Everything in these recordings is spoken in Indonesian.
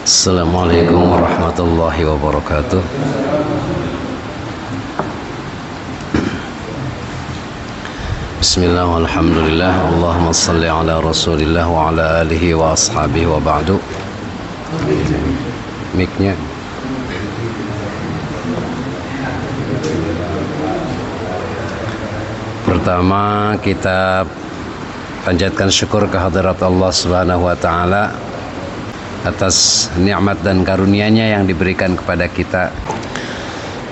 Assalamualaikum warahmatullahi wabarakatuh. Bismillah walhamdulillah. Allahumma salli ala rasulillah wa ala alihi wa ashabihi wa ba'du. Mic-nya. Pertama kita panjatkan syukur kehadirat Allah Subhanahu wa taala atas nikmat dan karunia-Nya yang diberikan kepada kita.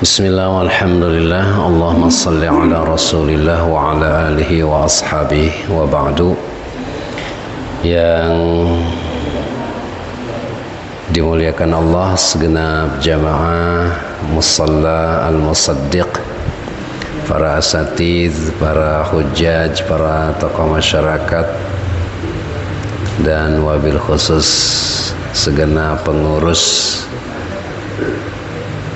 Bismillah walhamdulillah. Allahumma salli ala rasulillah wa ala alihi wa ashabihi wa ba'du. Yang dimuliakan Allah segenap jamaah musalla al-musaddiq, para asatidz, para hujjaj, para tokoh masyarakat, dan wabil khusus segenap pengurus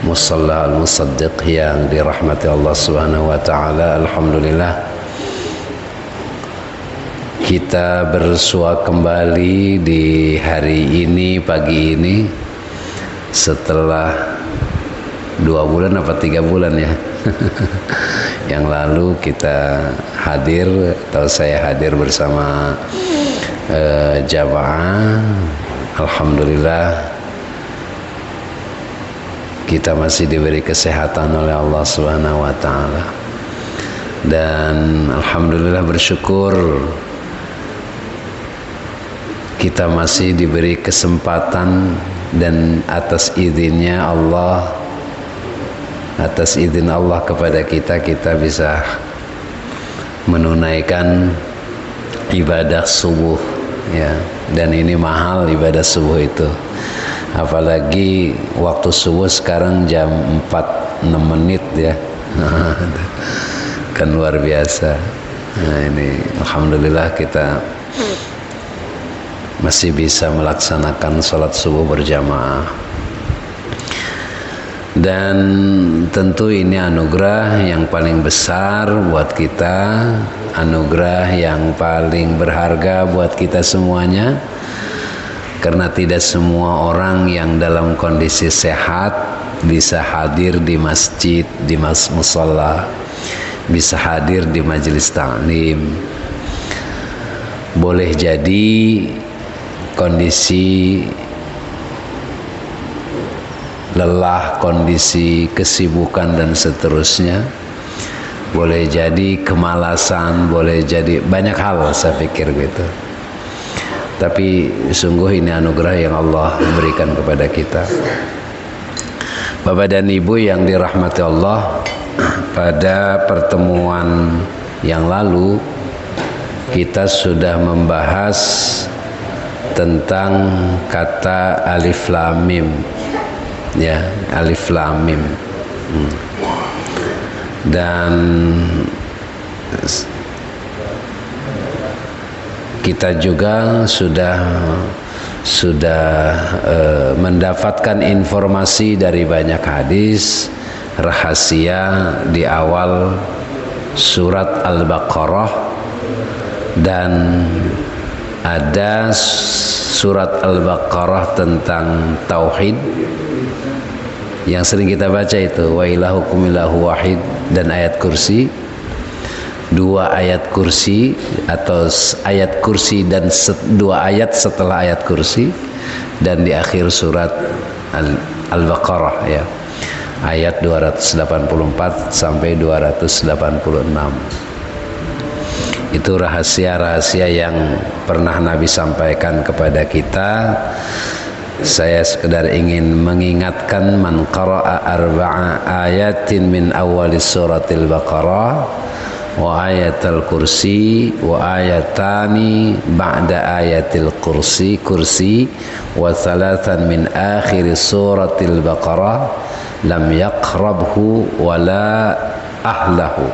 Musalla al-Musaddiq yang dirahmati Allah Subhanahu wa taala. Alhamdulillah kita bersua kembali di hari ini, pagi ini, setelah 2 bulan apa 3 bulan ya yang lalu kita hadir, atau saya hadir bersama jamaah. Alhamdulillah kita masih diberi kesehatan oleh Allah Subhanahu wa taala, dan alhamdulillah bersyukur kita masih diberi kesempatan, dan atas izinnya Allah, atas izin Allah kepada kita bisa menunaikan ibadah subuh ya. Dan ini mahal ibadah subuh itu, apalagi waktu subuh sekarang jam 4:06 ya kan luar biasa. Nah ini alhamdulillah kita masih bisa melaksanakan sholat subuh berjamaah, dan tentu ini anugerah yang paling besar buat kita, anugerah yang paling berharga buat kita semuanya, karena tidak semua orang yang dalam kondisi sehat bisa hadir di masjid, di musalla, bisa hadir di majelis ta'lim. Boleh jadi kondisi lelah, kondisi kesibukan dan seterusnya, boleh jadi kemalasan, boleh jadi banyak hal, saya pikir gitu. Tapi sungguh ini anugerah yang Allah berikan kepada kita. Bapak dan Ibu yang dirahmati Allah, pada pertemuan yang lalu kita sudah membahas tentang kata alif lam mim ya, alif lam mim. Dan kita juga sudah mendapatkan informasi dari banyak hadis rahasia di awal surat Al-Baqarah, dan ada surat Al-Baqarah tentang tauhid yang sering kita baca itu, wa ilahukum ilahu wahid, dan ayat kursi, 2 ayat kursi atau ayat kursi dan 2 ayat setelah ayat kursi, dan di akhir surat Al-Baqarah ya, ayat 284 sampai 286. Itu rahasia-rahasia yang pernah Nabi sampaikan kepada kita. Saya sekedar ingin mengingatkan, man qara'a arba'a ayatin min awali suratil Baqarah wa ayatul kursi wa ayatani ba'da ayatil kursi wa thalathan min akhir suratil Baqarah lam yaqrabhu wa la ahlahu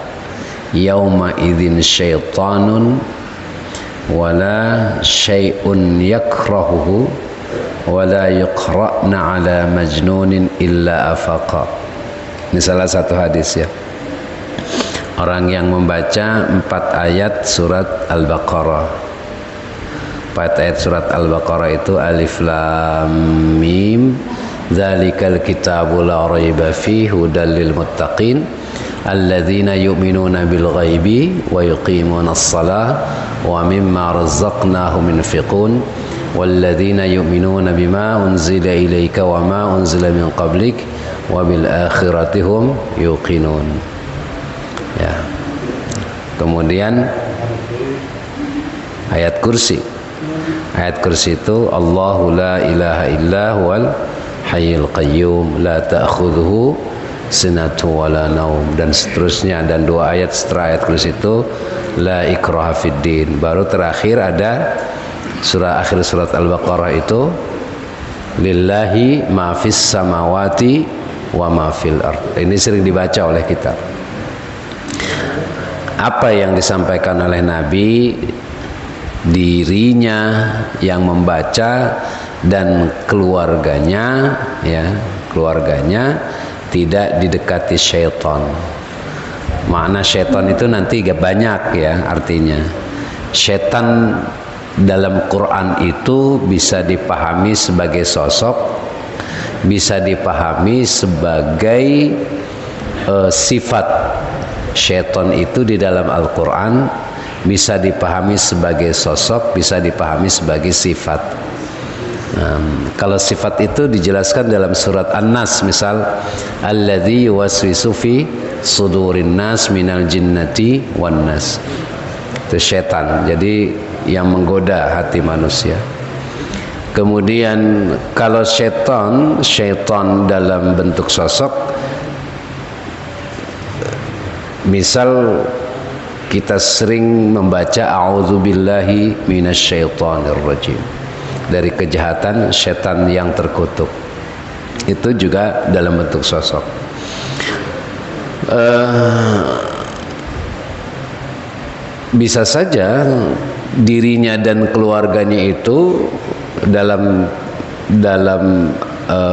yawma idzin syaitanun wa la syai'un yakrahuhu wa la yuqra'na ala majnunin illa afaqa. Ini salah satu hadis ya. Orang yang membaca 4 ayat surat Al-Baqarah Pada ayat surat Al-Baqarah itu alif lam mim dzalikal kitabu la raiba fihi hudal lil muttaqin alladzina yu'minuna bil ghaibi wa yuqimunas shalah wa mimma razaqnahum yunfiqun walladzina yu'minuna bima unzila ilaika wa ma unzila min qablik wa bil akhirati hum yuqinun. Ya. Kemudian ayat kursi. Ayat kursi itu Allahu la ilaha illa huwal hayyul qayyum la ta'khudhuhu sinatun wala naum, dan seterusnya. Dan dua ayat setelah ayat kursi itu la ikraha fid din. Baru terakhir ada akhir surat Al-Baqarah itu lillahi ma fis samawati wa ma fil ard. Ini sering dibaca oleh kita. Apa yang disampaikan oleh Nabi, dirinya yang membaca dan keluarganya, ya, keluarganya tidak didekati syaitan. Makna syaitan itu nanti gak banyak, ya, artinya syaitan dalam Quran itu bisa dipahami sebagai sosok, bisa dipahami sebagai sifat. Syaitan itu di dalam Al-Quran bisa dipahami sebagai sosok, bisa dipahami sebagai sifat. Kalau sifat itu dijelaskan dalam surat An-Nas, misal alladzi yuwaswisu fi sudurin nas minal jinnati wan nas. Itu syaitan, jadi yang menggoda hati manusia. Kemudian kalau syaitan dalam bentuk sosok, misal kita sering membaca a'udzubillahi minasyaitonirrajim, dari kejahatan setan yang terkutuk. Itu juga dalam bentuk sosok. Bisa saja dirinya dan keluarganya itu dalam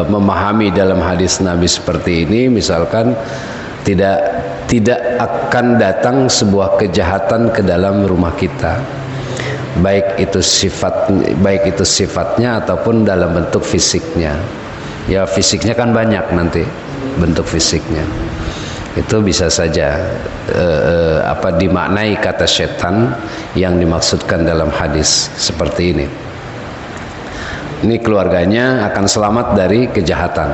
memahami dalam hadis Nabi seperti ini, misalkan tidak akan datang sebuah kejahatan ke dalam rumah kita, baik itu sifatnya ataupun dalam bentuk fisiknya. Ya, fisiknya kan banyak nanti bentuk fisiknya. Itu bisa saja dimaknai kata setan yang dimaksudkan dalam hadis seperti ini. Ini keluarganya akan selamat dari kejahatan,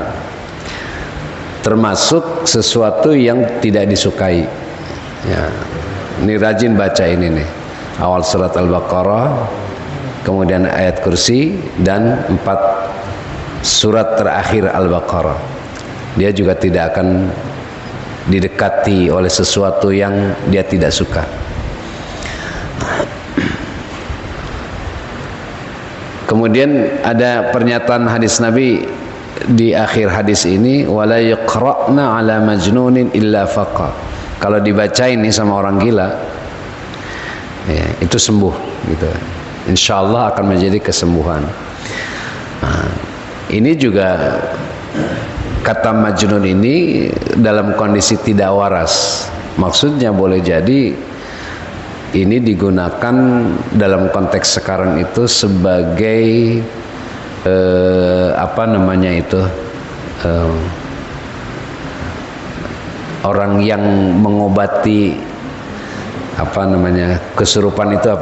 termasuk sesuatu yang tidak disukai. Ya, ini rajin baca ini nih. Awal surat Al-Baqarah, kemudian ayat kursi, dan 4 surat terakhir Al-Baqarah. Dia juga tidak akan didekati oleh sesuatu yang dia tidak suka. Kemudian ada pernyataan hadis Nabi di akhir hadis ini, wala yaqra'na ala majnunin illa faqa. Kalau dibaca ini sama orang gila, ya, itu sembuh gitu. Insyaallah akan menjadi kesembuhan. Nah, ini juga kata majnun ini dalam kondisi tidak waras. Maksudnya boleh jadi ini digunakan dalam konteks sekarang itu sebagai orang yang mengobati kesurupan, itu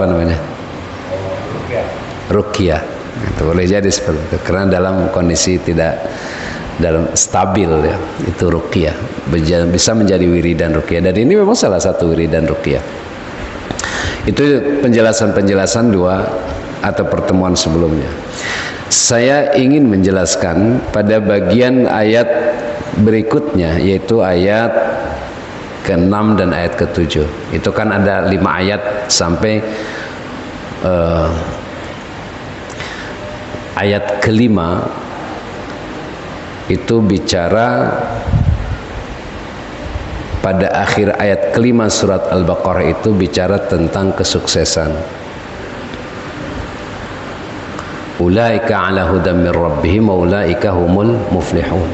ruqyah. Itu boleh jadi seperti itu, karena dalam kondisi tidak stabil, ya, itu ruqyah bisa menjadi wiridan ruqyah, dan ini memang salah satu wiridan ruqyah. Itu penjelasan 2 atau pertemuan sebelumnya. Saya ingin menjelaskan pada bagian ayat berikutnya, yaitu ayat ke-6 dan ayat ke-7. Itu kan ada 5 ayat sampai ayat ke-5 itu bicara pada akhir ayat ke-5 surat Al-Baqarah itu bicara tentang kesuksesan. Ulaika ala hudam min rabbihim wa ulaika humul muflihun.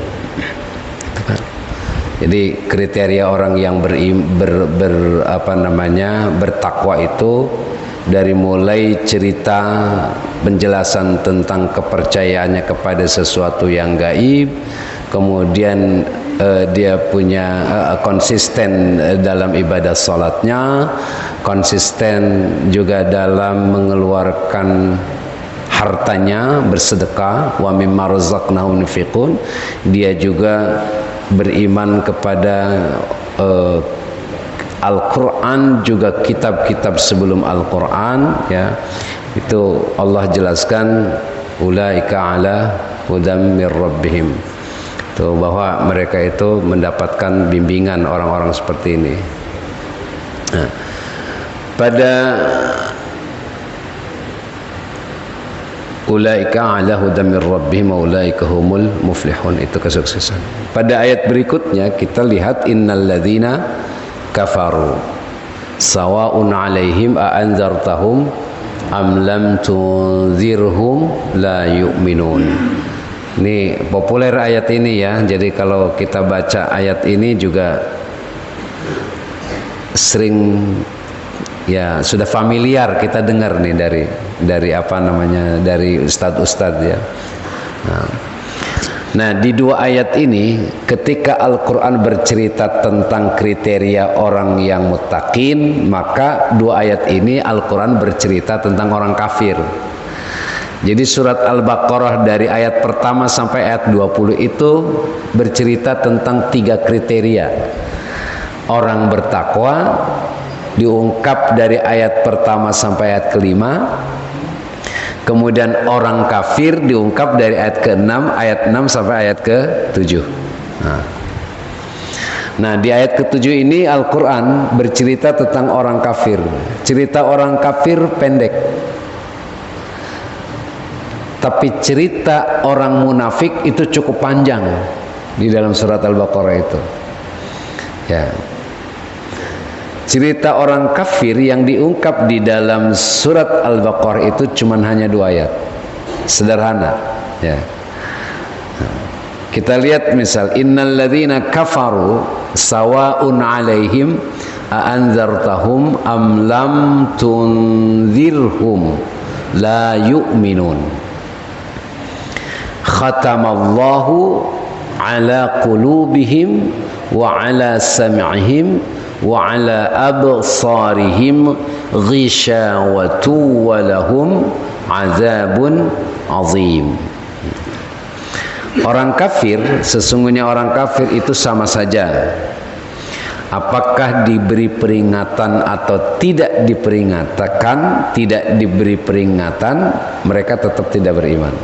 Jadi kriteria orang yang bertakwa itu dari mulai cerita penjelasan tentang kepercayaannya kepada sesuatu yang gaib, kemudian dia punya konsisten dalam ibadah salatnya, konsisten juga dalam mengeluarkan hartanya, bersedekah, wa mimma razaqnahum yunfiqun. Dia juga beriman kepada Al-Quran, juga kitab-kitab sebelum Al-Quran, ya. Itu Allah jelaskan ulaika ala hudam mir rabbihim, itu bahwa mereka itu mendapatkan bimbingan orang-orang seperti ini. Nah, pada ulaika ala hudam mir rabbihim wa ulaika humul muflihun, itu kesuksesan. Pada ayat berikutnya kita lihat innal ladzina kafaru sawa'un 'alaihim a anzartahum am lam tunzirhum la yu'minun. Ini populer ayat ini ya. Jadi kalau kita baca ayat ini juga sering ya, sudah familiar kita dengar nih dari apa namanya, dari ustadz-ustadz ya. Nah, di dua ayat ini ketika Al-Quran bercerita tentang kriteria orang yang muttaqin, maka dua ayat ini Al-Quran bercerita tentang orang kafir. Jadi surat Al-Baqarah dari ayat pertama sampai ayat 20 itu bercerita tentang tiga kriteria. Orang bertakwa diungkap dari ayat pertama sampai ayat kelima. Kemudian orang kafir diungkap dari ayat ke-6, ayat 6 sampai ayat ke-7. Nah, di ayat ke-7 ini Al-Quran bercerita tentang orang kafir. Cerita orang kafir pendek, tapi cerita orang munafik itu cukup panjang di dalam surat Al-Baqarah itu. Ya. Cerita orang kafir yang diungkap di dalam surat Al-Baqarah itu cuman hanya 2 ayat. Sederhana, ya. Kita lihat misal innal ladzina kafaru sawa'un 'alaihim a anzartahum am lam tunzirhum la yu'minun. Khatamallahu ala qulubihim wa ala sam'ihim wa ala absarihim ghishawatu wa lahum azabun azim. Orang kafir, sesungguhnya orang kafir itu sama saja, apakah diberi peringatan atau tidak diperingatkan, tidak diberi peringatan, mereka tetap tidak beriman.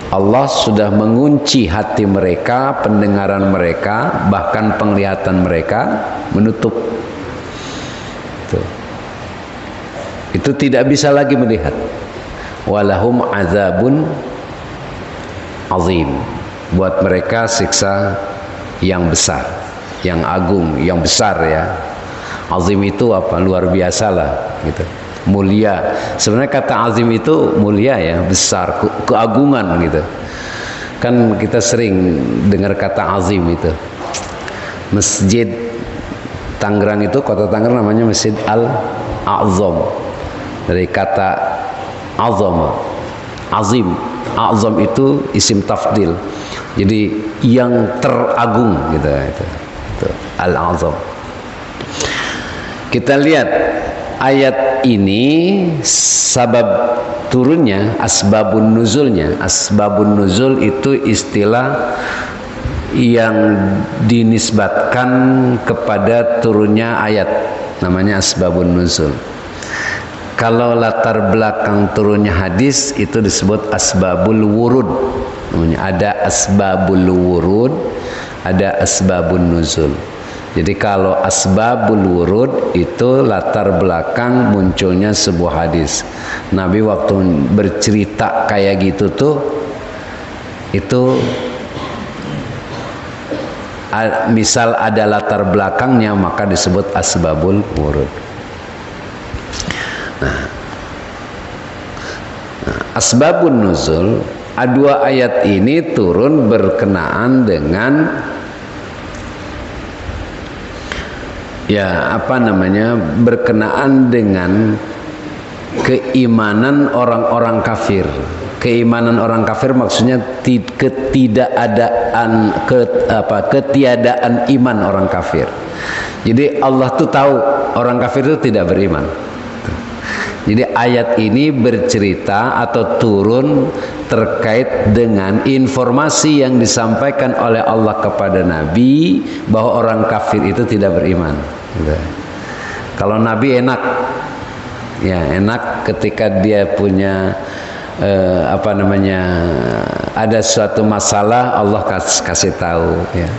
Allah sudah mengunci hati mereka, pendengaran mereka, bahkan penglihatan mereka menutup. Itu tidak bisa lagi melihat. Walahum azabun azim. Buat mereka siksa yang besar, yang agung, yang besar ya. Azim itu apa? Luar biasa lah gitu. Mulia. Sebenarnya kata azim itu mulia ya, besar, keagungan gitu. Kan kita sering dengar kata azim itu. Masjid Tangerang itu, kota Tangerang namanya Masjid Al-A'zam. Dari kata azam, azim. Azam itu isim tafdil. Jadi yang teragung gitu itu. Al-A'zam. Kita lihat ayat ini, sabab turunnya, asbabun nuzulnya. Asbabun nuzul itu istilah yang dinisbatkan kepada turunnya ayat, namanya asbabun nuzul. Kalau latar belakang turunnya hadis itu disebut asbabul wurud. Ada asbabul wurud, ada asbabun nuzul. Jadi kalau asbabul wurud itu latar belakang munculnya sebuah hadis. Nabi waktu bercerita kayak gitu tuh, itu misal ada latar belakangnya, maka disebut asbabul wurud. Nah, asbabun nuzul, dua ayat ini turun berkenaan dengan ya apa namanya, berkenaan dengan keimanan orang-orang kafir. Keimanan orang kafir maksudnya ketiadaan iman orang kafir. Jadi Allah tuh tahu orang kafir itu tidak beriman. Jadi ayat ini bercerita atau turun terkait dengan informasi yang disampaikan oleh Allah kepada Nabi bahwa orang kafir itu tidak beriman. Kalau Nabi enak, ya enak ketika dia punya ada suatu masalah, Allah kasih tahu, ya.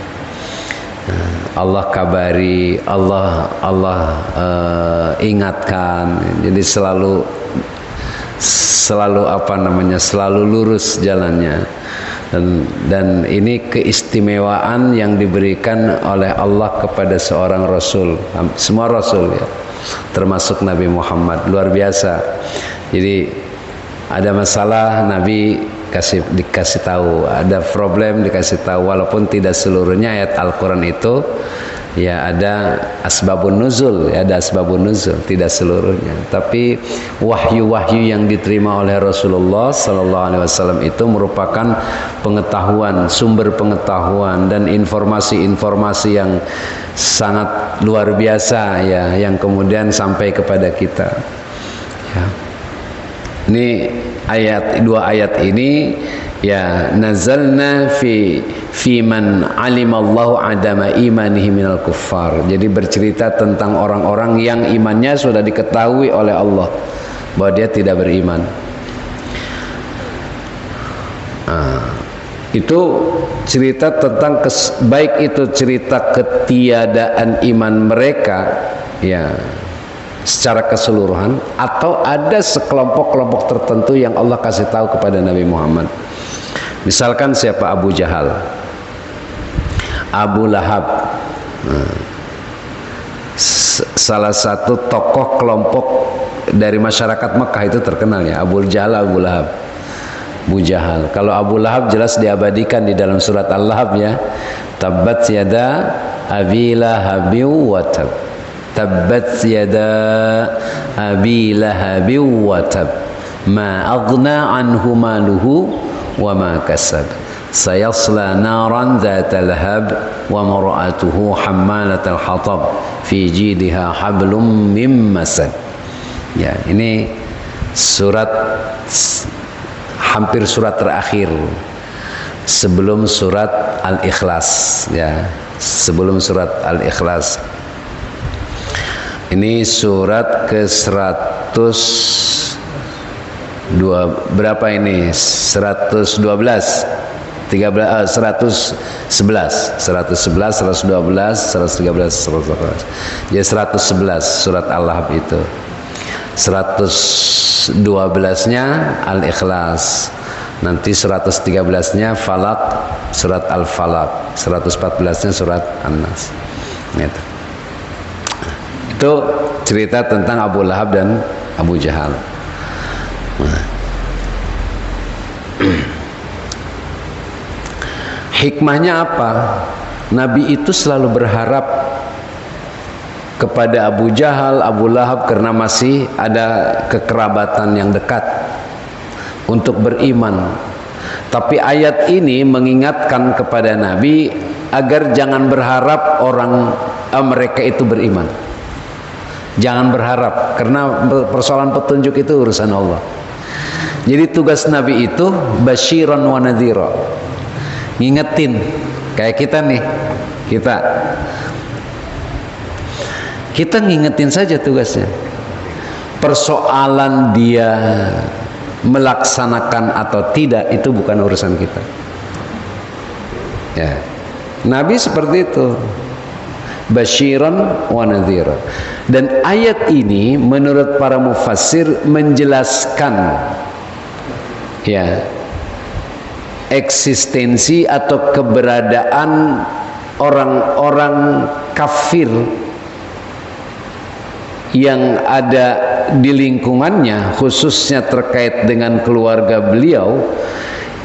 Allah kabari, Allah ingatkan. Jadi selalu selalu lurus jalannya. Dan ini keistimewaan yang diberikan oleh Allah kepada seorang rasul, semua rasul, ya, termasuk Nabi Muhammad, luar biasa. Jadi ada masalah Nabi dikasih tahu, ada problem dikasih tahu, walaupun tidak seluruhnya ayat Al-Quran itu ya ada asbabun nuzul, ya ada asbabun nuzul, tidak seluruhnya. Tapi wahyu-wahyu yang diterima oleh Rasulullah Sallallahu Alaihi Wasallam itu merupakan pengetahuan, sumber pengetahuan dan informasi-informasi yang sangat luar biasa, ya, yang kemudian sampai kepada kita, ya. Ini dua ayat ini, ya, nazalna fi man alimallahu adama imanihi minal kuffar. Jadi bercerita tentang orang-orang yang imannya sudah diketahui oleh Allah bahwa dia tidak beriman. Itu cerita tentang baik itu cerita ketiadaan iman mereka, ya, secara keseluruhan, atau ada sekelompok-kelompok tertentu yang Allah kasih tahu kepada Nabi Muhammad. Misalkan siapa? Abu Jahal, Abu Lahab, salah satu tokoh kelompok dari masyarakat Mekah itu terkenal, ya, Abu Jahal, Abu Lahab, Abu Jahal. Kalau Abu Lahab jelas diabadikan di dalam surat Al-Lahab, ya, tabbat yada abi lahabin wa tab, tabbat yada abi lahabin wa tab, ma aghna anhu maluhu wa ma kasab, sayasla naran dzata lahab wa mar'atuhu hammalatal hatab fi jidha hablum mim masad. Ya, ini surat, hampir surat terakhir sebelum surat Al-Ikhlas, ya, sebelum surat Al-Ikhlas. Ini surat ke-102, berapa ini? 112, 111, 112, 113, jadi 111 surat Al-Lahab itu. 112-nya Al-Ikhlas, nanti 113-nya Falak, surat Al-Falak, 114-nya surat An-Nas. Gitu. Itu cerita tentang Abu Lahab dan Abu Jahal. Hikmahnya apa? Nabi itu selalu berharap kepada Abu Jahal, Abu Lahab, karena masih ada kekerabatan yang dekat untuk beriman. Tapi ayat ini mengingatkan kepada Nabi agar jangan berharap mereka itu beriman. Jangan berharap, karena persoalan petunjuk itu urusan Allah. Jadi tugas Nabi itu basyiran wa nadhira, ngingetin. Kayak kita nih, kita ngingetin saja tugasnya. Persoalan dia melaksanakan atau tidak itu bukan urusan kita, ya. Nabi seperti itu, basyiran wa nadhira. Dan ayat ini menurut para mufassir menjelaskan, ya, eksistensi atau keberadaan orang-orang kafir yang ada di lingkungannya, khususnya terkait dengan keluarga beliau.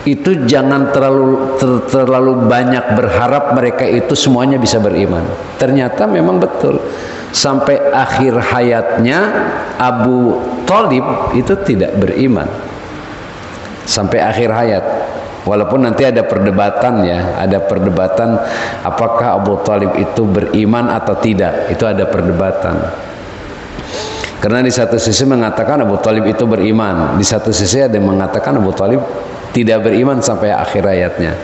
Itu jangan terlalu banyak berharap mereka itu semuanya bisa beriman. Ternyata memang betul, sampai akhir hayatnya Abu Thalib itu tidak beriman sampai akhir hayat. Walaupun nanti ada perdebatan ya, ada perdebatan apakah Abu Thalib itu beriman atau tidak, itu ada perdebatan. Karena di satu sisi mengatakan Abu Thalib itu beriman, di satu sisi ada yang mengatakan Abu Thalib tidak beriman sampai akhir hayatnya.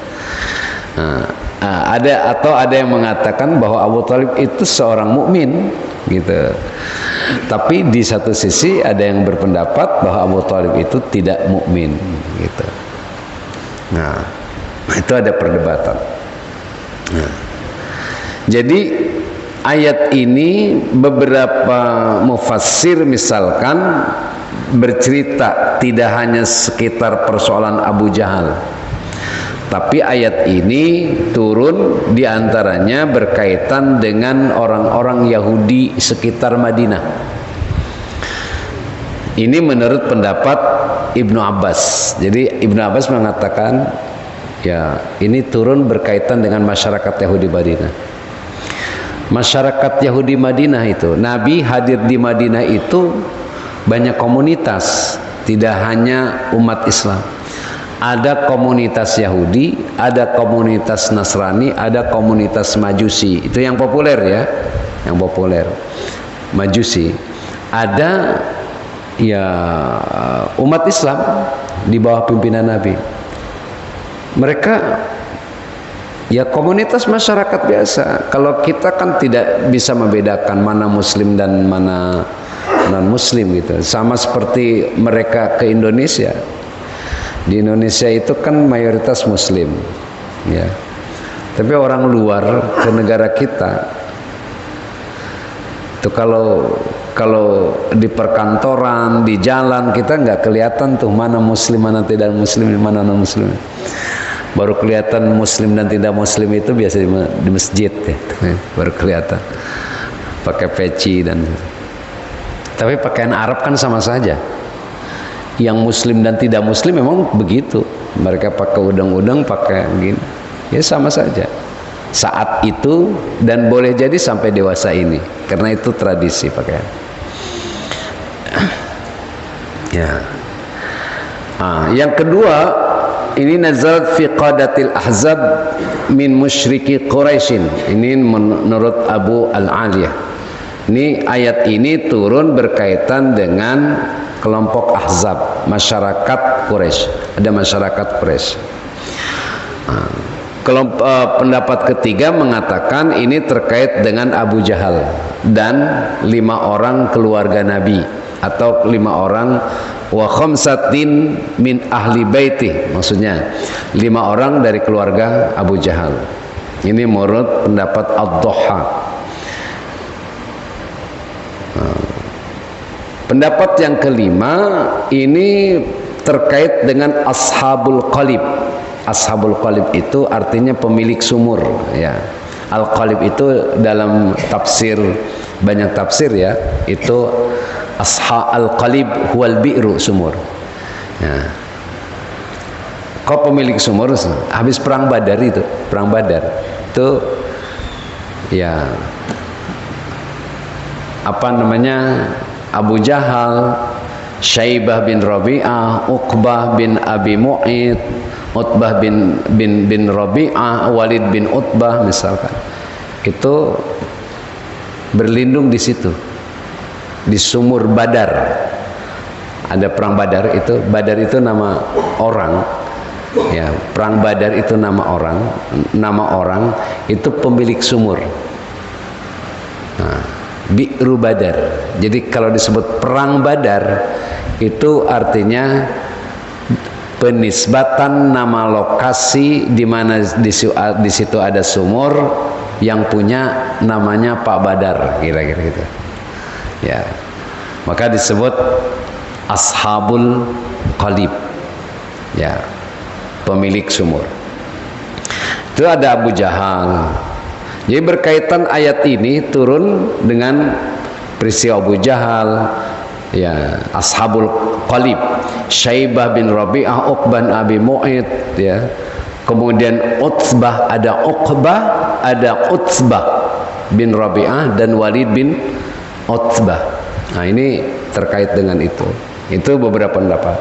Ada yang mengatakan bahwa Abu Thalib itu seorang mukmin gitu. Tapi di satu sisi ada yang berpendapat bahwa Abu Thalib itu tidak mukmin gitu. Nah, itu ada perdebatan. Nah, jadi ayat ini beberapa mufassir misalkan bercerita tidak hanya sekitar persoalan Abu Jahal, tapi ayat ini turun diantaranya berkaitan dengan orang-orang Yahudi sekitar Madinah. Ini menurut pendapat Ibnu Abbas. Jadi Ibnu Abbas mengatakan ya ini turun berkaitan dengan masyarakat Yahudi Madinah. Masyarakat Yahudi Madinah itu, Nabi hadir di Madinah itu banyak komunitas, tidak hanya umat Islam. Ada komunitas Yahudi, ada komunitas Nasrani, ada komunitas Majusi. Itu yang populer ya, yang populer. Majusi. Ada ya umat Islam di bawah pimpinan Nabi. Mereka ya komunitas masyarakat biasa. Kalau kita kan tidak bisa membedakan mana muslim dan mana non muslim gitu. Sama seperti mereka ke Indonesia. Di Indonesia itu kan mayoritas muslim ya. Tapi orang luar ke negara kita itu kalau di perkantoran, di jalan kita nggak kelihatan tuh mana muslim, mana tidak muslim, mana non muslim. Baru kelihatan muslim dan tidak muslim itu biasa di masjid ya. Baru kelihatan pakai peci dan tapi pakaian Arab kan sama saja. Yang muslim dan tidak muslim memang begitu. Mereka pakai udang-udang, pakai gini. Ya sama saja. Saat itu dan boleh jadi sampai dewasa ini. Karena itu tradisi pakaian. Ya. Yang kedua, ini nazalat fi qadatil ahzab min musyriki Quraisyin. Ini menurut Abu Al-Aliyah. Ini ayat ini turun berkaitan dengan kelompok Ahzab, masyarakat Quraisy. Ada masyarakat Quraisy. Pendapat ketiga mengatakan ini terkait dengan Abu Jahal dan 5 orang keluarga Nabi atau 5 orang wa khamsatin min ahli baiti, maksudnya 5 orang dari keluarga Abu Jahal. Ini menurut pendapat Ad-Dhuha. Pendapat yang kelima ini terkait dengan Ashabul Qalib. Ashabul Qalib itu artinya pemilik sumur ya. Al-Qalib itu dalam tafsir, banyak tafsir ya, itu Ashabul Qalib huwal bi'ru, sumur ya. Kau pemilik sumur habis perang Badar itu, perang Badar itu ya apa namanya, Abu Jahal, Syaibah bin Rabi'ah, Uqbah bin Abi Mu'id, Utbah bin Rabi'ah, Walid bin Utbah misalkan. Itu berlindung di situ. Di sumur Badar. Ada perang Badar itu, Badar itu nama orang. Ya, perang Badar itu nama orang itu pemilik sumur. Nah, Bi'ru Badar. Jadi kalau disebut perang Badar itu artinya penisbatan nama lokasi di mana di situ ada sumur yang punya namanya Pak Badar, kira-kira gitu. Ya. Maka disebut Ashabul Qalib. Ya. Pemilik sumur. Itu ada Abu Jahal. Jadi berkaitan ayat ini turun dengan peristiwa Abu Jahal, ya, Ashabul Qalib, Syaibah bin Rabi'ah, Uqbah bin Abi Mu'id, ya. Kemudian Utbah, ada Uqbah, ada Utbah. bin Rabi'ah dan Walid bin Utbah. Nah, ini terkait dengan itu. Itu beberapa pendapat.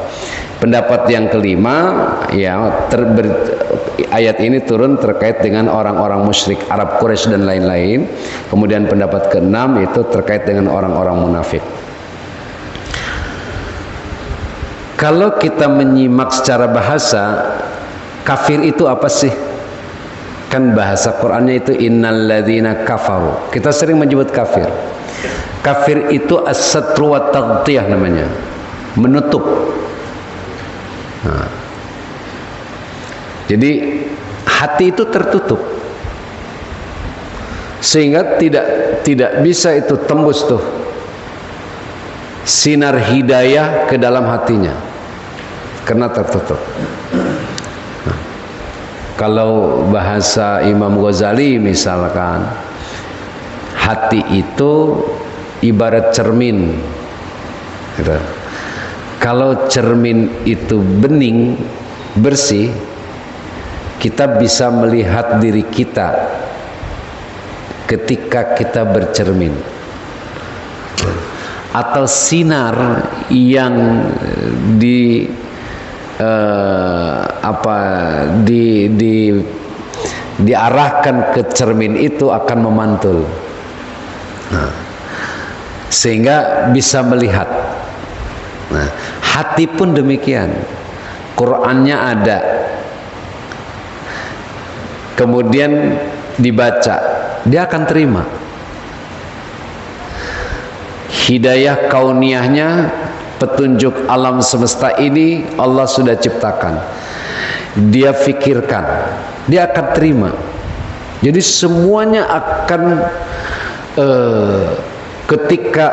Pendapat yang kelima, ya, ayat ini turun terkait dengan orang-orang musyrik Arab Quraisy dan lain-lain. Kemudian pendapat keenam itu terkait dengan orang-orang munafik. Kalau kita menyimak secara bahasa, kafir itu apa sih? Kan bahasa Qur'annya itu innalladzina kafaru. Kita sering menyebut kafir. Kafir itu as-satru wa taghtiyah namanya. Menutup. Nah. Jadi hati itu tertutup. Sehingga tidak bisa itu tembus tuh sinar hidayah ke dalam hatinya. Karena tertutup. Nah. Kalau bahasa Imam Ghazali misalkan, hati itu ibarat cermin gitu. Kalau cermin itu bening, bersih, kita bisa melihat diri kita ketika kita bercermin. Atau sinar yang diarahkan ke cermin itu akan memantul. Nah, sehingga bisa melihat. Nah, hati pun demikian. Qur'annya ada, kemudian dibaca, dia akan terima. Hidayah kauniyahnya, petunjuk alam semesta ini Allah sudah ciptakan. Dia fikirkan, dia akan terima. Jadi semuanya akan ketika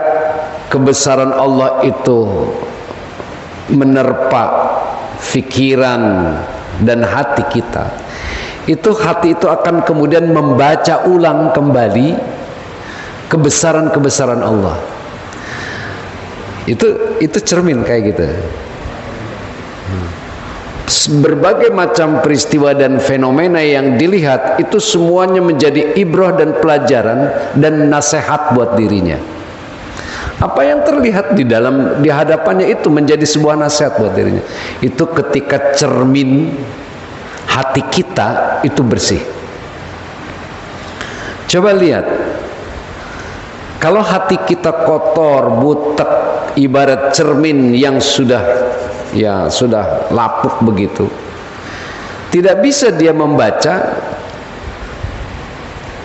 kebesaran Allah itu menerpa fikiran dan hati kita, hati itu akan kemudian membaca ulang kembali kebesaran-kebesaran Allah. Itu cermin kayak gitu. Berbagai macam peristiwa dan fenomena yang dilihat itu semuanya menjadi ibrah dan pelajaran dan nasihat buat dirinya. Apa yang terlihat di hadapannya itu menjadi sebuah nasihat buat dirinya. Itu ketika cermin hati kita itu bersih. Coba lihat, kalau hati kita kotor, butek, ibarat cermin yang sudah lapuk begitu, tidak bisa dia membaca,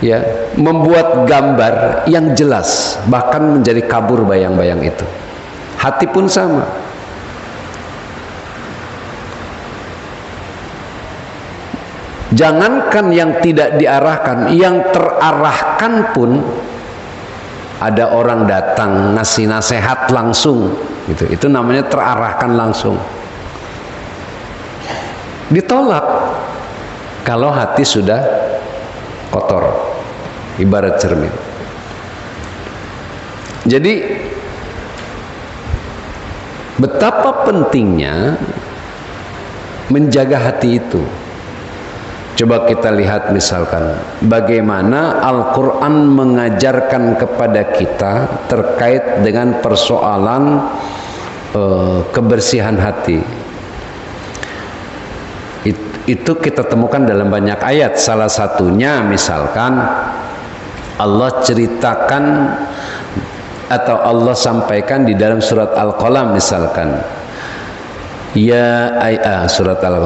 ya, membuat gambar yang jelas, bahkan menjadi kabur bayang-bayang itu. Hati pun sama. Jangankan yang tidak diarahkan, yang terarahkan pun, ada orang datang ngasih nasihat langsung, gitu. Itu namanya terarahkan langsung. Ditolak kalau hati sudah kotor, ibarat cermin. Jadi betapa pentingnya menjaga hati itu. Coba kita lihat misalkan bagaimana Al-Quran mengajarkan kepada kita terkait dengan persoalan kebersihan hati. Itu kita temukan dalam banyak ayat. Salah satunya misalkan Allah ceritakan atau Allah sampaikan di dalam surat Al-Qalam misalkan.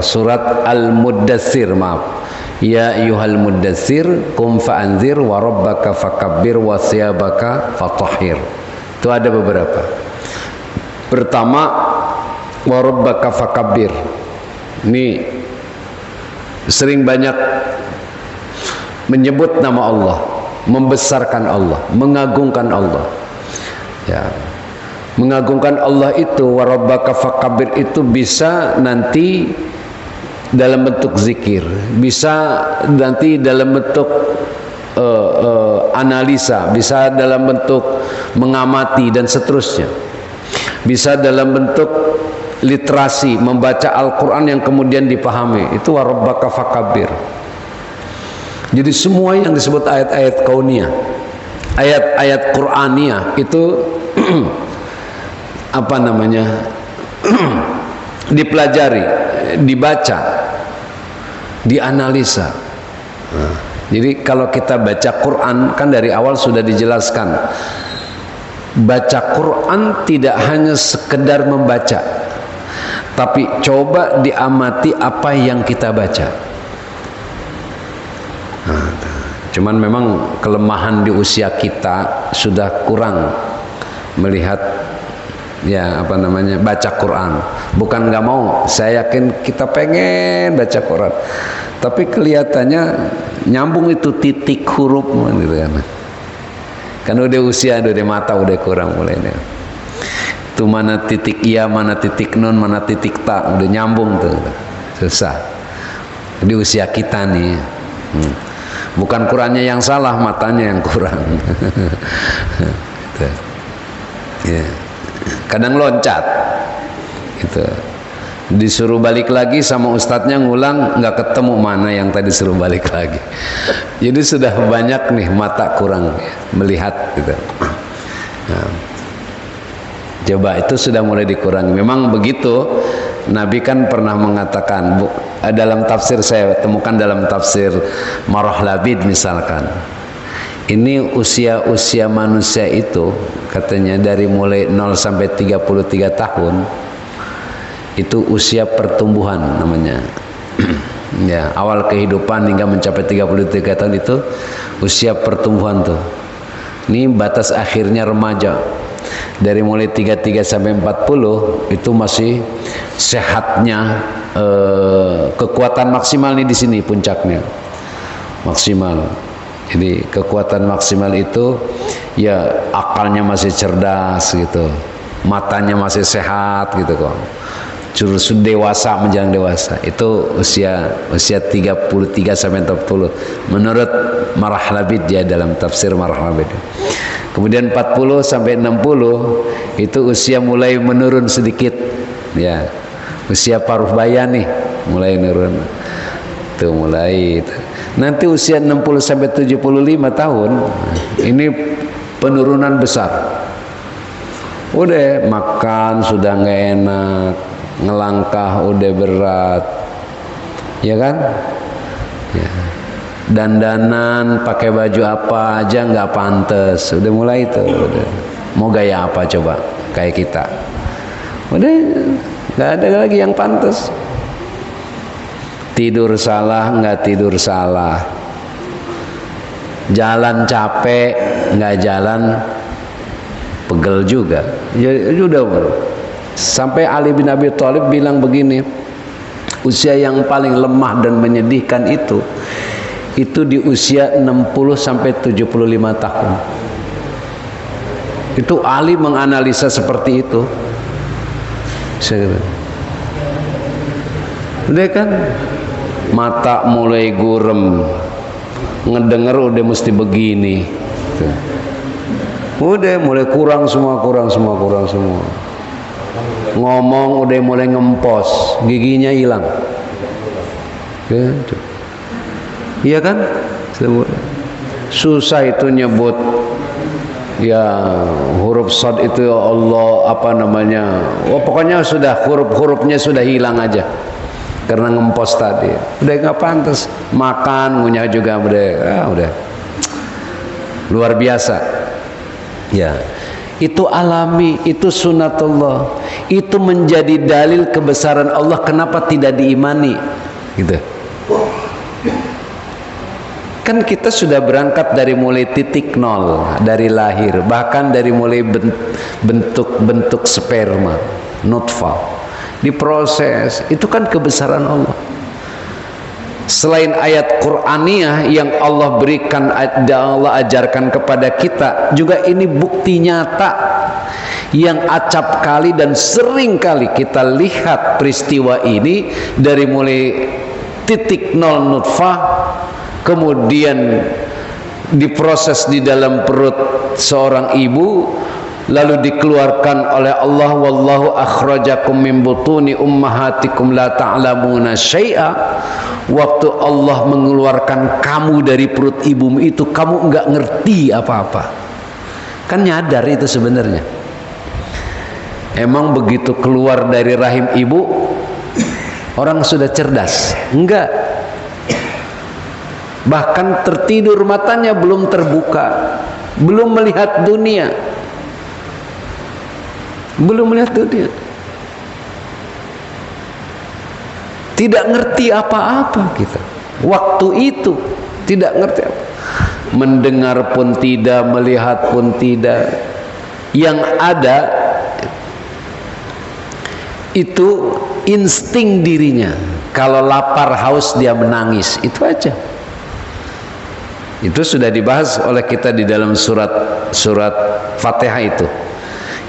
Surat Al-Muddatsir, maaf. Ya ayyuhal muddatsir qum fa'anzir wa rabbaka fakabbir wa thiyabaka fatahhir. Itu ada beberapa. Pertama, wa rabbaka fakabbir. Ini sering banyak menyebut nama Allah, membesarkan Allah, mengagungkan Allah. Ya. Mengagungkan Allah itu, warabbaka fakabbir, itu bisa nanti dalam bentuk zikir, bisa nanti dalam bentuk analisa, bisa dalam bentuk mengamati dan seterusnya, bisa dalam bentuk literasi, membaca Al-Quran yang kemudian dipahami. Itu warabbaka fakabbir. Jadi semua yang disebut ayat-ayat kauniyah, ayat-ayat Qur'aniyah itu apa namanya? dipelajari, dibaca, dianalisa. Nah, jadi kalau kita baca Quran kan dari awal sudah dijelaskan, baca Quran tidak hanya sekedar membaca, tapi coba diamati apa yang kita baca. Nah, cuman memang kelemahan di usia kita sudah kurang melihat ya apa namanya baca Quran. Bukan nggak mau, saya yakin kita pengen baca Quran, tapi kelihatannya nyambung itu titik huruf gitu kan udah usia, udah mata udah kurang mulai nih. Itu mana titik iya, mana titik nun, mana titik ta, udah nyambung tuh, susah di usia kita nih. Bukan Qurannya yang salah, matanya yang kurang. Gitu. Ya. Kadang loncat gitu, disuruh balik lagi sama ustadznya ngulang, nggak ketemu mana yang tadi suruh balik lagi. Jadi sudah banyak nih mata kurang melihat gitu. Nah, coba itu sudah mulai dikurangi. Memang begitu. Nabi kan pernah mengatakan, dalam tafsir saya temukan dalam tafsir Marah Labid misalkan, ini usia manusia itu katanya dari mulai 0 sampai 33 tahun itu usia pertumbuhan namanya. Ya, awal kehidupan hingga mencapai 33 tahun itu usia pertumbuhan tuh. Ini batas akhirnya remaja. Dari mulai 33 sampai 40 itu masih sehatnya, kekuatan maksimal nih di sini puncaknya. Maksimal. Jadi kekuatan maksimal itu ya akalnya masih cerdas gitu, matanya masih sehat gitu kok. Terus dewasa menjelang dewasa itu usia 33 sampai 40 menurut Marah Labid ya, dalam tafsir Marah Labid. Kemudian 40 sampai 60 itu usia mulai menurun sedikit ya, usia paruh baya nih mulai menurun tuh, mulai itu. Nanti usia 60 sampai 75 tahun ini penurunan besar. Udah makan sudah nggak enak, ngelangkah udah berat, ya kan? Ya. Dandanan pakai baju apa aja nggak pantas, udah mulai itu. Udah. Mau gaya apa coba kayak kita? Udah nggak ada lagi yang pantas. Tidur salah nggak tidur salah, jalan capek nggak jalan pegel juga. Ya udah. Sampai Ali bin Abi Thalib bilang begini, usia yang paling lemah dan menyedihkan itu di usia 60 sampai 75 tahun. Itu Ali menganalisa seperti itu. Udah kan mata mulai gurem, ngedenger udah mesti begini. Udah mulai kurang semua. Ngomong udah mulai ngempos, giginya hilang. Iya kan? Susah itu nyebut ya huruf shad itu ya Allah apa namanya. Oh pokoknya sudah huruf-hurufnya sudah hilang aja karena ngempos tadi. Udah nggak pantas. Makan ngunyah juga udah luar biasa. Ya. Itu alami, itu sunatullah. Itu menjadi dalil kebesaran Allah, kenapa tidak diimani? Gitu. Kan kita sudah berangkat dari mulai titik nol, dari lahir, bahkan dari mulai bentuk sperma, nutfah, diproses. Itu kan kebesaran Allah. Selain ayat Qur'aniyah yang Allah berikan, Allah ajarkan kepada kita, juga ini bukti nyata yang acap kali dan sering kali kita lihat peristiwa ini dari mulai titik nol nutfah, kemudian diproses di dalam perut seorang ibu, lalu dikeluarkan oleh Allah, wallahu akhrajakum min butuni ummahatikum la ta'lamuna syai'a. Waktu Allah mengeluarkan kamu dari perut ibumu itu, kamu enggak ngerti apa-apa. Kan nyadar itu sebenarnya. Emang begitu keluar dari rahim ibu orang sudah cerdas? Enggak. Bahkan tertidur, matanya belum terbuka, belum melihat dunia. Belum melihat dunia. Tidak ngerti apa-apa kita. Waktu itu tidak ngerti apa. Mendengar pun tidak, melihat pun tidak. Yang ada itu insting dirinya. Kalau lapar, haus, dia menangis. Itu aja. Itu sudah dibahas oleh kita di dalam surat Fatihah itu,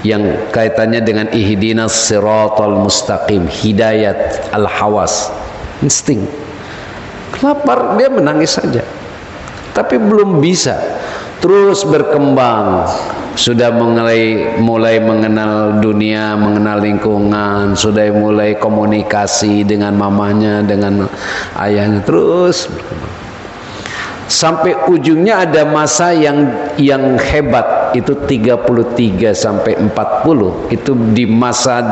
yang kaitannya dengan ihdinas siratal mustaqim, hidayat al-hawas, insting. Lapar, dia menangis saja. Tapi belum bisa terus berkembang. Sudah mulai mengenal dunia, mengenal lingkungan, sudah mulai komunikasi dengan mamanya, dengan ayahnya, terus berkembang. Sampai ujungnya ada masa yang hebat, itu 33 sampai 40. Itu di masa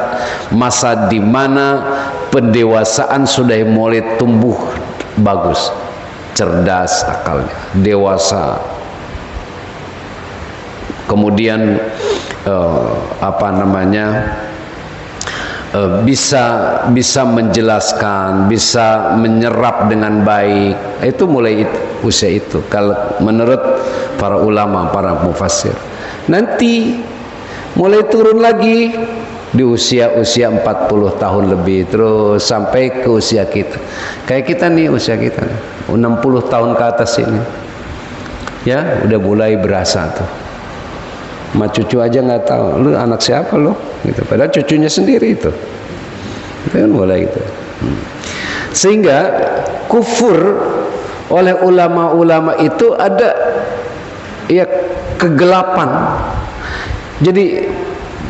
di mana pendewasaan sudah mulai tumbuh bagus, cerdas akalnya, dewasa. Kemudian bisa menjelaskan, bisa menyerap dengan baik. Itu mulai usia itu kalau menurut para ulama, para mufassir. Nanti mulai turun lagi di usia 40 tahun lebih, terus sampai ke usia kita. Kayak kita nih, usia kita 60 tahun ke atas ini. Ya, udah mulai berasa tuh. Ma cucu aja nggak tahu, lu anak siapa lo? Gitu. Padahal cucunya sendiri itu kan mulai itu. Sehingga kufur oleh ulama-ulama itu ada ya kegelapan. Jadi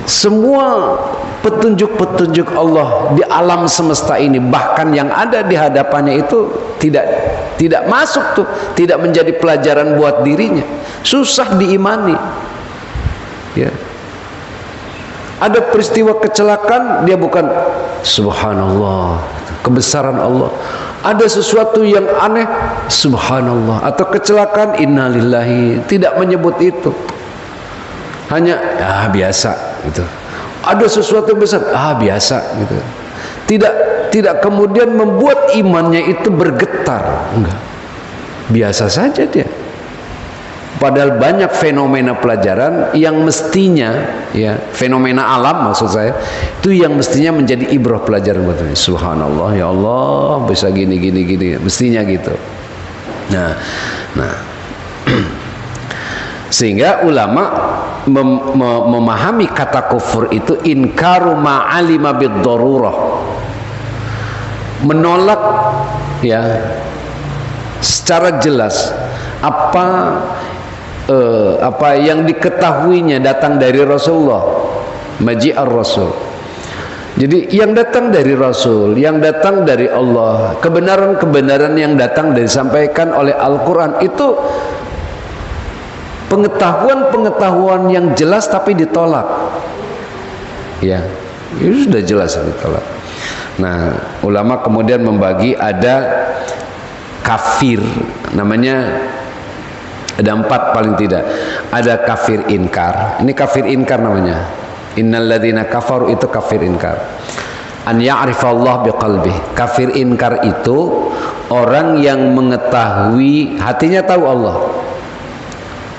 semua petunjuk-petunjuk Allah di alam semesta ini, bahkan yang ada di hadapannya itu tidak masuk tuh, tidak menjadi pelajaran buat dirinya, susah diimani. Ya. Ada peristiwa kecelakaan, dia bukan subhanallah, kebesaran Allah. Ada sesuatu yang aneh, subhanallah, atau kecelakaan, innalillahi, tidak menyebut itu. Hanya biasa gitu. Ada sesuatu yang besar, biasa gitu. Tidak kemudian membuat imannya itu bergetar, enggak. Biasa saja dia. Padahal banyak fenomena pelajaran yang mestinya, ya, fenomena alam maksud saya, itu yang mestinya menjadi ibrah pelajaran buat kita. Subhanallah, ya Allah, bisa gini, mestinya gitu. Nah, sehingga ulama memahami kata kufur itu inkaru ma'alima bid-darurah, menolak ya secara jelas apa yang diketahuinya datang dari Rasulullah, maji'ar Rasul. Jadi yang datang dari Rasul, yang datang dari Allah, kebenaran-kebenaran yang datang disampaikan oleh Al-Quran, itu pengetahuan-pengetahuan yang jelas tapi ditolak. Ya, itu sudah jelas ditolak. Nah, ulama kemudian membagi, ada kafir, namanya ada 4 paling tidak. Ada kafir inkar. Ini kafir inkar namanya. Innalladzina kafaru, itu kafir inkar. An ya'rifallah biqalbih. Kafir inkar itu orang yang mengetahui, hatinya tahu Allah.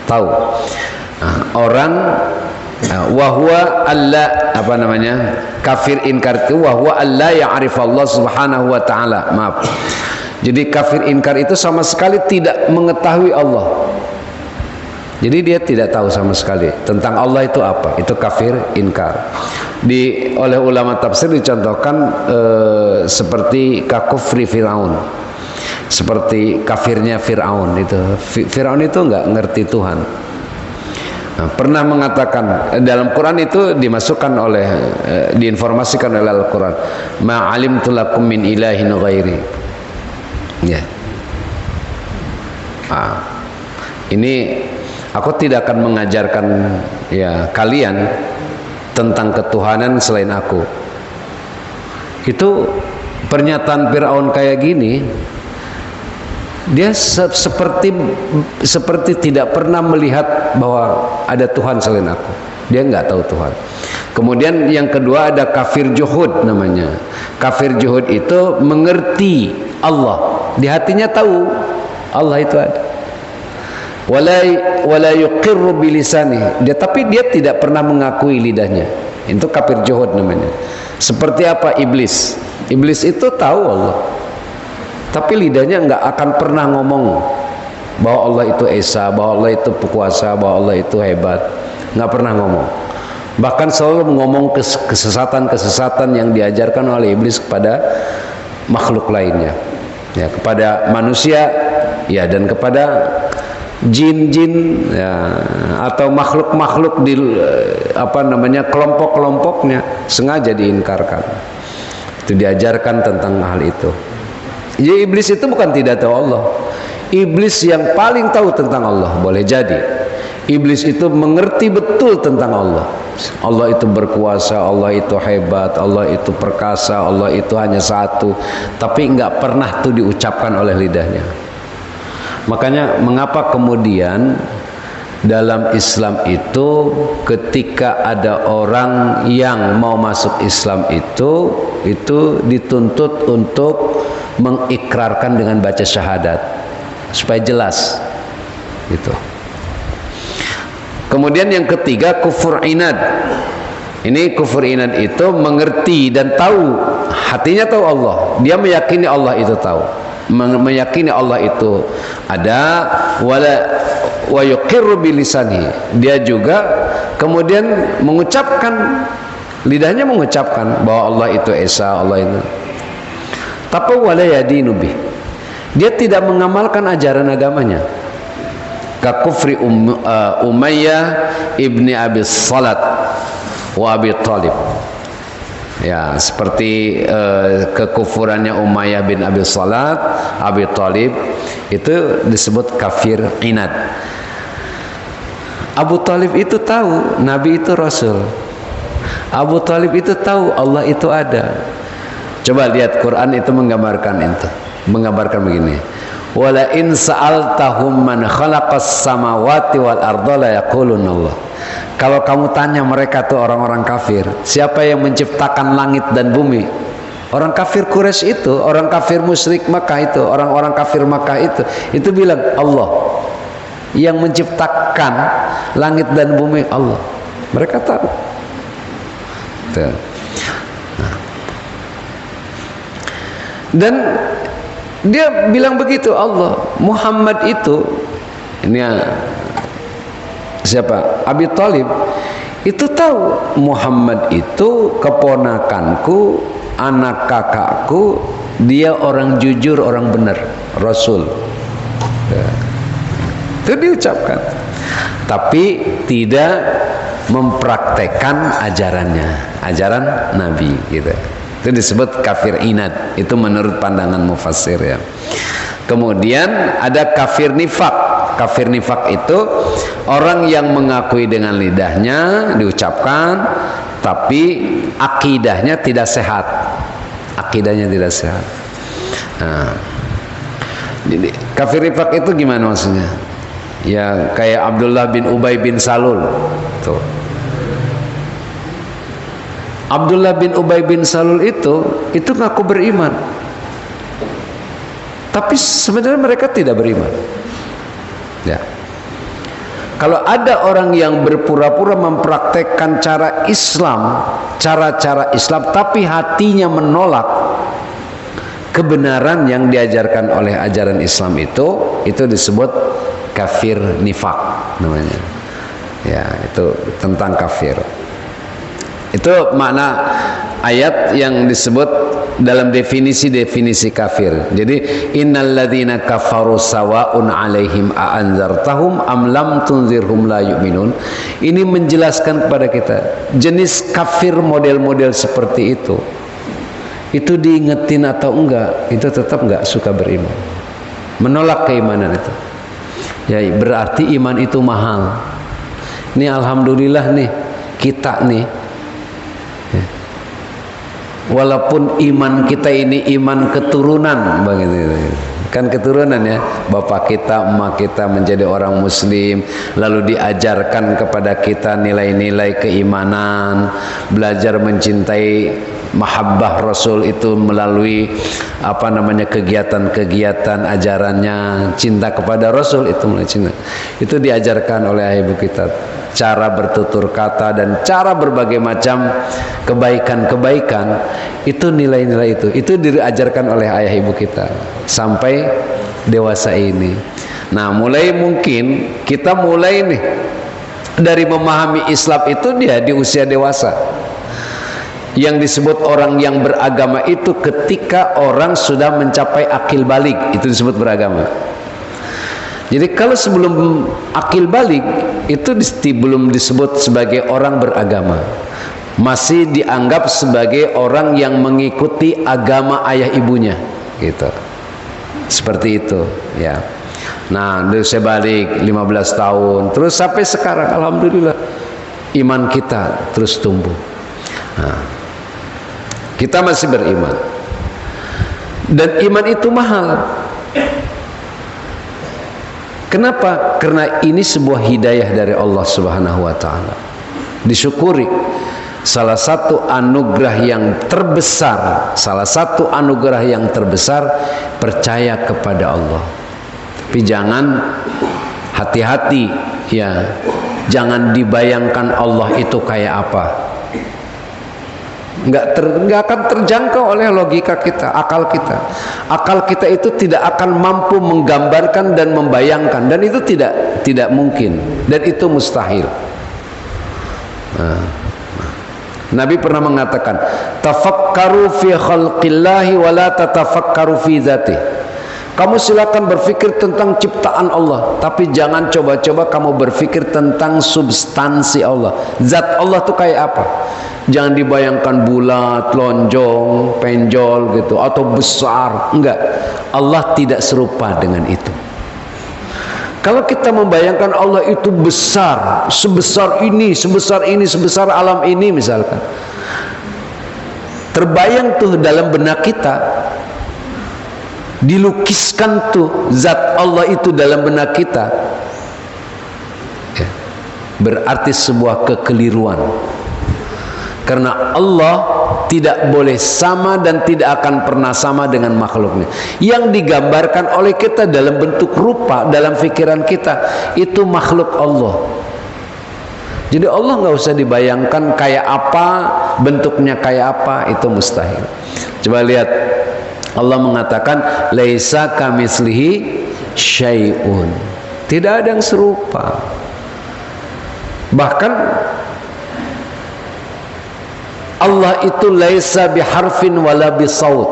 Tahu. Orang wahwa alla kafir inkar itu wahwa alla ya'rifallah subhanahu wa ta'ala. Maaf. Jadi kafir inkar itu sama sekali tidak mengetahui Allah. Jadi dia tidak tahu sama sekali tentang Allah itu apa. Itu kafir inkar. Oleh ulama tafsir dicontohkan seperti kakufri Fir'aun, seperti kafirnya Fir'aun itu. Fir'aun itu nggak ngerti Tuhan. pernah mengatakan dalam Quran itu dimasukkan oleh diinformasikan oleh Al-Quran, ma'alimtu lakum min ilahin ghairi. Ya. Ini aku tidak akan mengajarkan ya kalian tentang ketuhanan selain aku. Itu pernyataan Fir'aun kayak gini, dia seperti tidak pernah melihat bahwa ada Tuhan selain aku. Dia nggak tahu Tuhan. Kemudian yang kedua ada kafir juhud namanya. Kafir juhud itu mengerti Allah, di hatinya tahu Allah itu ada. Wala yuqirru bilisani. Tapi dia tidak pernah mengakui lidahnya. Itu kafir juhud namanya. Seperti apa iblis? Iblis itu tahu Allah, tapi lidahnya nggak akan pernah ngomong bahwa Allah itu esa, bahwa Allah itu pekuasa, bahwa Allah itu hebat. Nggak pernah ngomong. Bahkan selalu ngomong kesesatan-kesesatan yang diajarkan oleh iblis kepada makhluk lainnya, ya, kepada manusia, ya, dan kepada jin-jin, ya, atau makhluk-makhluk di kelompok-kelompoknya sengaja diingkarkan. Itu diajarkan tentang hal itu. Jadi iblis itu bukan tidak tahu Allah. Iblis yang paling tahu tentang Allah. Boleh jadi iblis itu mengerti betul tentang Allah. Allah itu berkuasa, Allah itu hebat, Allah itu perkasa, Allah itu hanya satu. Tapi enggak pernah itu diucapkan oleh lidahnya. Makanya mengapa kemudian dalam Islam itu ketika ada orang yang mau masuk Islam itu dituntut untuk mengikrarkan dengan baca syahadat supaya jelas gitu. Kemudian yang ketiga kufur inad. Ini kufur inad itu mengerti dan tahu, hatinya tahu Allah, dia meyakini Allah itu tahu, meyakini Allah itu ada, wa yuqirru bilisani. Dia juga kemudian mengucapkan, lidahnya mengucapkan bahwa Allah itu esa, Allah itu. Tapi wala yadinu bih. Dia tidak mengamalkan ajaran agamanya. Ka kufri Umayyah ibni Abi Salat wa Abi Talib. Ya, seperti kekufurannya Umayyah bin Abi Salat, Abi Talib, itu disebut kafir inad. Abu Talib itu tahu Nabi itu Rasul. Abu Talib itu tahu Allah itu ada. Coba lihat Quran itu menggambarkan itu. Menggambarkan begini. Wala in sa'altahum man khalaqas samawati wal arda la yaquluna Allah. Kalau kamu tanya mereka tuh orang-orang kafir, siapa yang menciptakan langit dan bumi? Orang kafir Quraisy itu, orang kafir musyrik Makkah itu, orang-orang kafir Makkah itu bilang Allah. Yang menciptakan langit dan bumi Allah. Mereka tahu. Tuh. Nah. Dan dia bilang begitu Allah. Muhammad itu, ini siapa? Abi Talib itu tahu Muhammad itu keponakanku, anak kakakku, dia orang jujur, orang benar, Rasul. Itu diucapkan, tapi tidak mempraktekkan ajarannya, ajaran Nabi gitu. Itu disebut kafir inad. Itu menurut pandangan mufassir ya. Kemudian ada kafir nifak. Kafir nifak itu orang yang mengakui dengan lidahnya, diucapkan, tapi akidahnya tidak sehat. Akidahnya tidak sehat. Nah, jadi kafir nifak itu gimana maksudnya? Ya kayak Abdullah bin Ubay bin Salul. Tuh. Abdullah bin Ubay bin Salul itu ngaku beriman, tapi sebenarnya mereka tidak beriman. Ya. Kalau ada orang yang berpura-pura mempraktekkan cara Islam, cara-cara Islam, tapi hatinya menolak kebenaran yang diajarkan oleh ajaran Islam itu disebut kafir nifak namanya. Ya, itu tentang kafir. Itu makna ayat yang disebut dalam definisi kafir. Jadi innalladzina kafaru sawa'un 'alaihim a'anzartahum am lam tunzirhum la yu'minun. Ini menjelaskan kepada kita jenis kafir model-model seperti itu diingetin atau enggak, itu tetap enggak suka beriman, menolak keimanan itu. Ya, berarti iman itu mahal. Ini alhamdulillah nih kita nih, walaupun iman kita ini iman keturunan begitu, kan keturunan ya, bapak kita, emak kita menjadi orang muslim, lalu diajarkan kepada kita nilai-nilai keimanan, belajar mencintai mahabbah Rasul itu melalui kegiatan-kegiatan ajarannya, cinta kepada Rasul itu mulai cinta. Itu diajarkan oleh ayah ibu kita, cara bertutur kata dan cara berbagai macam kebaikan-kebaikan, itu nilai-nilai itu diajarkan oleh ayah ibu kita sampai dewasa ini. Nah, mungkin kita mulai nih dari memahami Islam itu dia di usia dewasa. Yang disebut orang yang beragama itu ketika orang sudah mencapai akil balik, itu disebut beragama. Jadi kalau sebelum akil balik itu belum disebut sebagai orang beragama, masih dianggap sebagai orang yang mengikuti agama ayah ibunya, gitu. Seperti itu, ya. Nah, saya balik 15 tahun, terus sampai sekarang alhamdulillah iman kita terus tumbuh. Nah, kita masih beriman. Dan iman itu mahal. Kenapa? Karena ini sebuah hidayah dari Allah Subhanahu wa taala. Disyukuri. Salah satu anugerah yang terbesar, percaya kepada Allah. Tapi jangan, hati-hati ya. Jangan dibayangkan Allah itu kayak apa. Nggak akan terjangkau oleh logika kita, akal kita. Akal kita itu tidak akan mampu menggambarkan dan membayangkan, dan itu tidak mungkin, dan itu mustahil. Nabi pernah mengatakan, tafakkaru fi khalqillahi wa la tatafakkaru fi dzatihi. Kamu silakan berpikir tentang ciptaan Allah, tapi jangan coba-coba kamu berpikir tentang substansi Allah. Zat Allah itu kayak apa? Jangan dibayangkan bulat, lonjong, penjol gitu, atau besar. Enggak. Allah tidak serupa dengan itu. Kalau kita membayangkan Allah itu besar, sebesar ini, sebesar alam ini misalkan, terbayang tuh dalam benak kita, dilukiskan tuh zat Allah itu dalam benak kita, ya, berarti sebuah kekeliruan. Karena Allah tidak boleh sama dan tidak akan pernah sama dengan makhluknya. Yang digambarkan oleh kita dalam bentuk rupa, dalam pikiran kita, itu makhluk Allah. Jadi Allah nggak usah dibayangkan kayak apa, bentuknya kayak apa, itu mustahil. Coba lihat, Allah mengatakan laisa kamitslihi syai'un. Tidak ada yang serupa. Bahkan Allah itu laisa biharfin wala bisaut.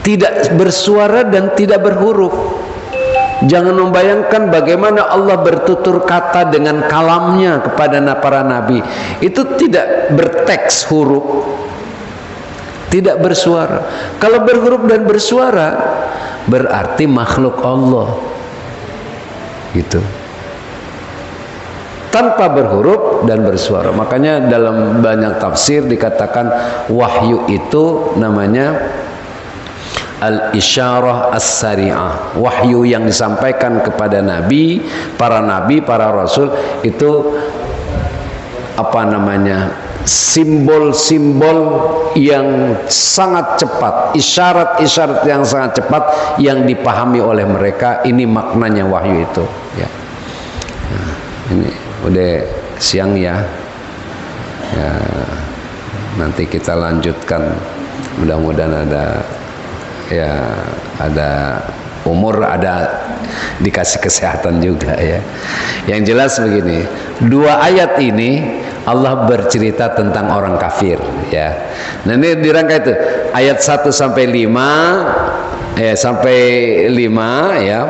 Tidak bersuara dan tidak berhuruf. Jangan membayangkan bagaimana Allah bertutur kata dengan kalamnya kepada para nabi. Itu tidak berteks huruf, tidak bersuara. Kalau berhuruf dan bersuara berarti makhluk Allah, gitu. Tanpa berhuruf dan bersuara. Makanya dalam banyak tafsir dikatakan wahyu itu namanya al-isyarah as-sari'ah. Wahyu yang disampaikan kepada nabi, para rasul itu simbol-simbol yang sangat cepat, isyarat-isyarat yang sangat cepat yang dipahami oleh mereka. Ini maknanya wahyu itu, ya. Nah, ini udah siang ya. Nanti kita lanjutkan, mudah-mudahan ada umur, ada dikasih kesehatan juga ya. Yang jelas begini, dua ayat ini Allah bercerita tentang orang kafir ya. Nah, ini dirangkai itu ayat 1 sampai 5 sampai 5 ya.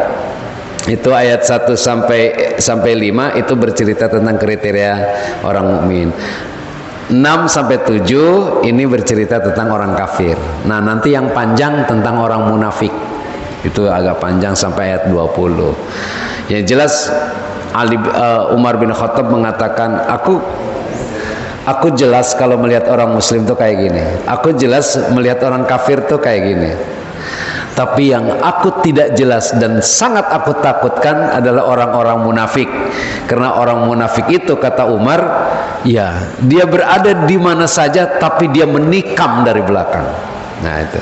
Itu ayat 1 sampai 5 itu bercerita tentang kriteria orang mukmin. 6 sampai 7 ini bercerita tentang orang kafir. Nah, nanti yang panjang tentang orang munafik. Itu agak panjang sampai ayat 20. Yang jelas Umar bin Khattab mengatakan, aku jelas kalau melihat orang muslim tuh kayak gini. Aku jelas melihat orang kafir tuh kayak gini. Tapi yang aku tidak jelas dan sangat aku takutkan adalah orang-orang munafik. Karena orang munafik itu, kata Umar, ya dia berada di mana saja tapi dia menikam dari belakang. Nah itu,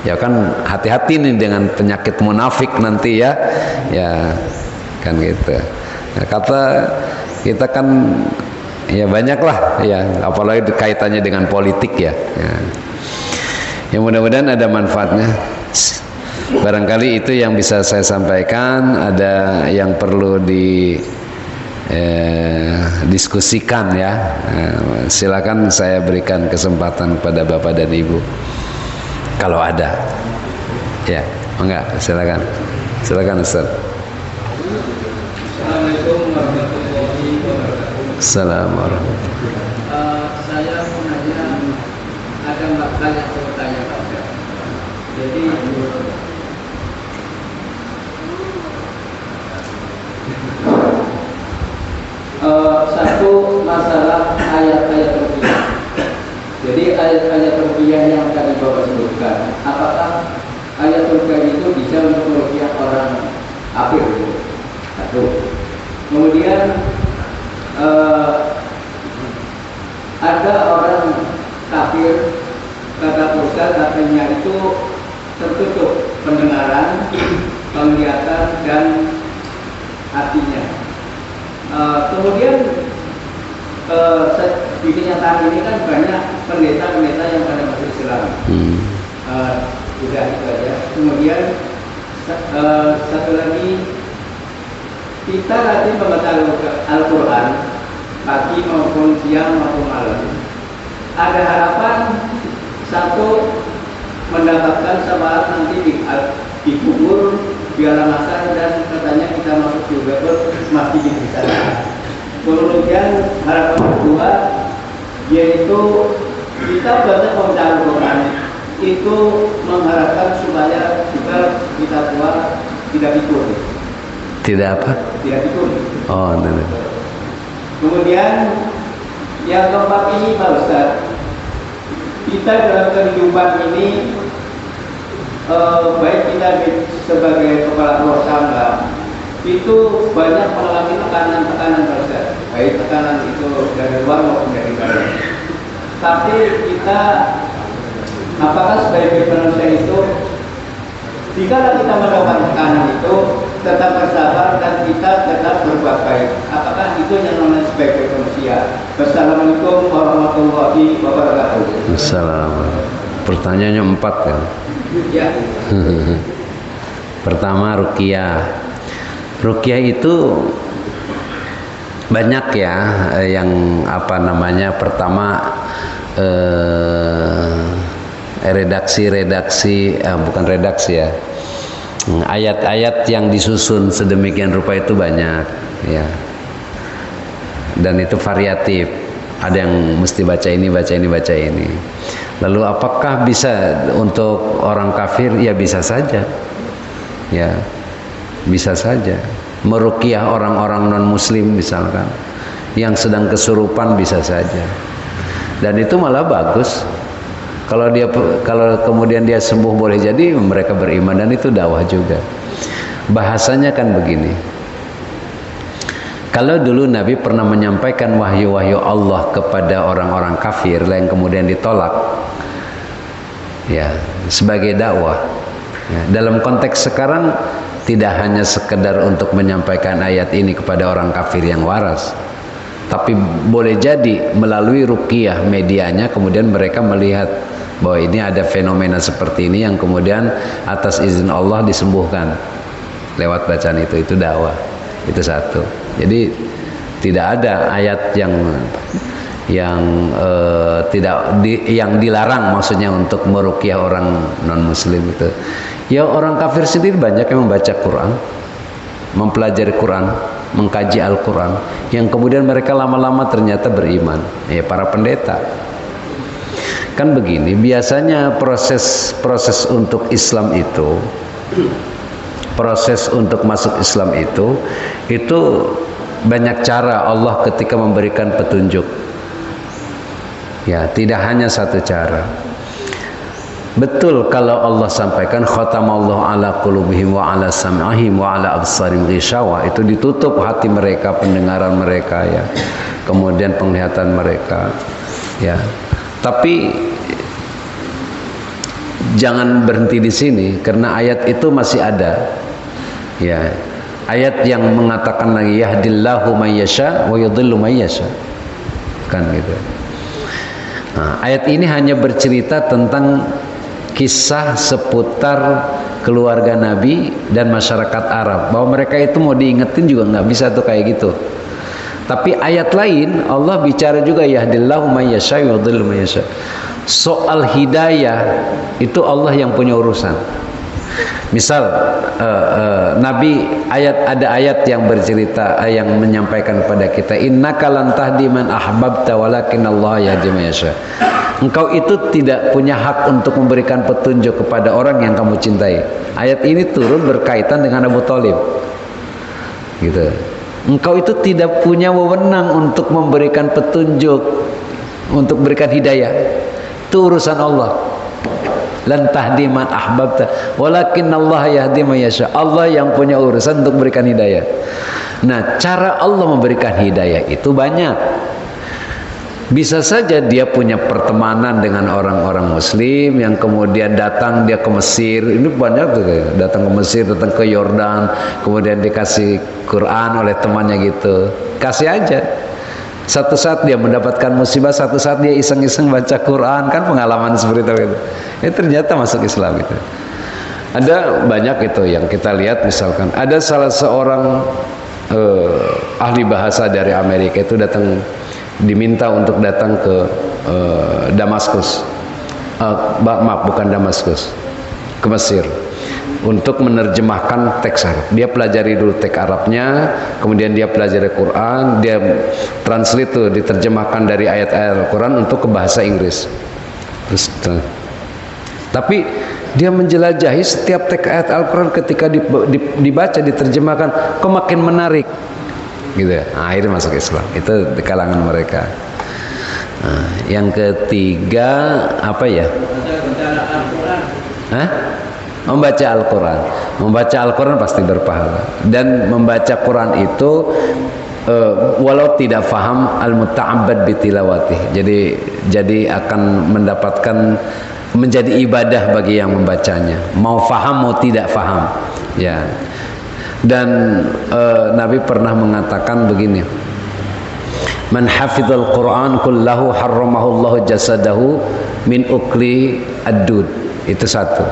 ya kan, hati-hati nih dengan penyakit munafik nanti ya. Ya kan gitu. Nah, kata kita kan ya banyak lah ya, apalagi kaitannya dengan politik ya. Ya mudah-mudahan ada manfaatnya. Barangkali itu yang bisa saya sampaikan. Ada yang perlu diskusikan ya. Silakan saya berikan kesempatan kepada Bapak dan Ibu kalau ada. Ya, enggak, silakan. Silakan Ustaz. Assalamualaikum warahmatullahi wabarakatuh. Assalamualaikum. Saya mau nanya, ada banyak pertanyaan Pak. Jadi satu masalah ayat-ayat ruqyah. Jadi ayat-ayat ruqyah yang tadi Bapak sebutkan, apakah ayat ruqyah itu bisa untuk meruqyah orang kafir? Satu. Kemudian ada orang kafir, kata Ustaz, katanya itu tertutup pendengaran, penglihatan dan hatinya. Kemudian di kenyataan ini kan banyak pendeta-pendeta yang pada masuk Islam. Udah itu aja. Kemudian satu lagi, kita nanti membaca Al-Quran pagi maupun siang maupun malam. Ada harapan satu, mendapatkan syafaat nanti di kubur di alam mahsyar, dan katanya kita masuk juga ke masjid di sana. Kemudian harapan kedua yaitu kita banyak membaca Al-Quran itu mengharapkan supaya juga kita tua tidak pikun. Tidak apa? Tidak pikun. Oh, benar. Kemudian yang keempat ini Pak Ustaz, kita dalam kehidupan ini baik kita sebagai kepala keluarga tangga itu banyak mengalami tekanan-tekanan Pak Ustaz, baik tekanan itu dari luar maupun dari dalam. Tapi kita, apakah sebagai manusia itu, jika kita mendapat tekanan itu tetap bersabar dan kita tetap berbuat baik, apakah itu yang namanya sebagai manusia? Wassalamualaikum warahmatullahi wabarakatuh. Assalamualaikum. Pertanyaannya 4 kan? Ya. Pertama, ruqyah. Ruqyah itu banyak ya, yang apa namanya, pertama redaksi bukan redaksi ya, ayat-ayat yang disusun sedemikian rupa itu banyak ya, dan itu variatif. Ada yang mesti baca ini, baca ini, baca ini. Lalu apakah bisa untuk orang kafir? Ya bisa saja ya, bisa saja meruqyah orang-orang non muslim misalkan yang sedang kesurupan, bisa saja. Dan itu malah bagus. Kalau kemudian dia sembuh, boleh jadi mereka beriman, dan itu dakwah juga. Bahasanya kan begini. Kalau dulu Nabi pernah menyampaikan wahyu-wahyu Allah kepada orang-orang kafir yang kemudian ditolak, ya, sebagai dakwah. Ya, dalam konteks sekarang tidak hanya sekedar untuk menyampaikan ayat ini kepada orang kafir yang waras, tapi boleh jadi melalui ruqyah medianya kemudian mereka melihat bahwa ini ada fenomena seperti ini yang kemudian atas izin Allah disembuhkan lewat bacaan itu dakwah. Itu satu. Jadi tidak ada ayat yang dilarang, maksudnya untuk meruqyah orang non muslim itu. Ya orang kafir sendiri banyak yang membaca Quran, mempelajari Quran, mengkaji Al-Quran, yang kemudian mereka lama-lama ternyata beriman. Ya para pendeta. Kan begini, biasanya proses untuk Islam itu, proses untuk masuk Islam itu banyak cara Allah ketika memberikan petunjuk. Ya, tidak hanya satu cara. Betul kalau Allah sampaikan khatamallahu ala qulubihim wa ala sam'ihim wa ala absarihim ghishawa, itu ditutup hati mereka, pendengaran mereka ya. Kemudian penglihatan mereka ya. Tapi jangan berhenti di sini karena ayat itu masih ada. Ya. Ayat yang mengatakan lagi yahdillahu may yasha wa yudhillu may yasha. Kan gitu. Nah, ayat ini hanya bercerita tentang kisah seputar keluarga Nabi dan masyarakat Arab, bahwa mereka itu mau diingetin juga nggak bisa tuh kayak gitu. Tapi ayat lain Allah bicara juga yahdillahu may yasha wa yudhillu may yasha. Soal hidayah itu Allah yang punya urusan. Misal Nabi ada ayat yang bercerita, yang menyampaikan kepada kita innaka lan tahdi man ahbabta walakin Allah yahdi man yasha. Engkau itu tidak punya hak untuk memberikan petunjuk kepada orang yang kamu cintai. Ayat ini turun berkaitan dengan Abu Thalib. Gitu. Engkau itu tidak punya wewenang untuk memberikan petunjuk, untuk berikan hidayah. Itu urusan Allah. Lan tahdi man ahbabta walakin Allah yahdi man yasha. Allah yang punya urusan untuk memberikan hidayah. Nah, cara Allah memberikan hidayah itu banyak. Bisa saja dia punya pertemanan dengan orang-orang muslim yang kemudian datang dia ke Mesir. Ini banyak tuh, datang ke Mesir, datang ke Yordan, kemudian dikasih Quran oleh temannya gitu. Kasih aja. Satu saat dia mendapatkan musibah, satu saat dia iseng-iseng baca Quran, kan pengalaman seperti itu. Ternyata masuk Islam itu. Ada banyak itu yang kita lihat, misalkan ada salah seorang ahli bahasa dari Amerika itu diminta untuk datang ke Damaskus. Maaf, bukan Damaskus, ke Mesir, untuk menerjemahkan teks Arab. Dia pelajari dulu teks Arabnya, kemudian dia pelajari Quran, dia translate tuh, diterjemahkan dari ayat-ayat Al-Quran untuk ke bahasa Inggris. Tapi dia menjelajahi setiap teks ayat Al-Quran, ketika dibaca, diterjemahkan, kok makin menarik gitu ya. Nah, akhirnya masuk Islam. Itu di kalangan mereka. Nah, yang ketiga apa ya? Membaca Al-Quran. Membaca Al-Quran pasti berpahala. Dan membaca Quran itu walau tidak faham, al-muta'abbad bitilawati. Jadi akan mendapatkan, menjadi ibadah bagi yang membacanya. Mau faham mau tidak faham. Ya. Dan Nabi pernah mengatakan begini. Man hafizal Quran kullahu harramahu Allahu jasadahu min ukli ad-dud. Itu satu.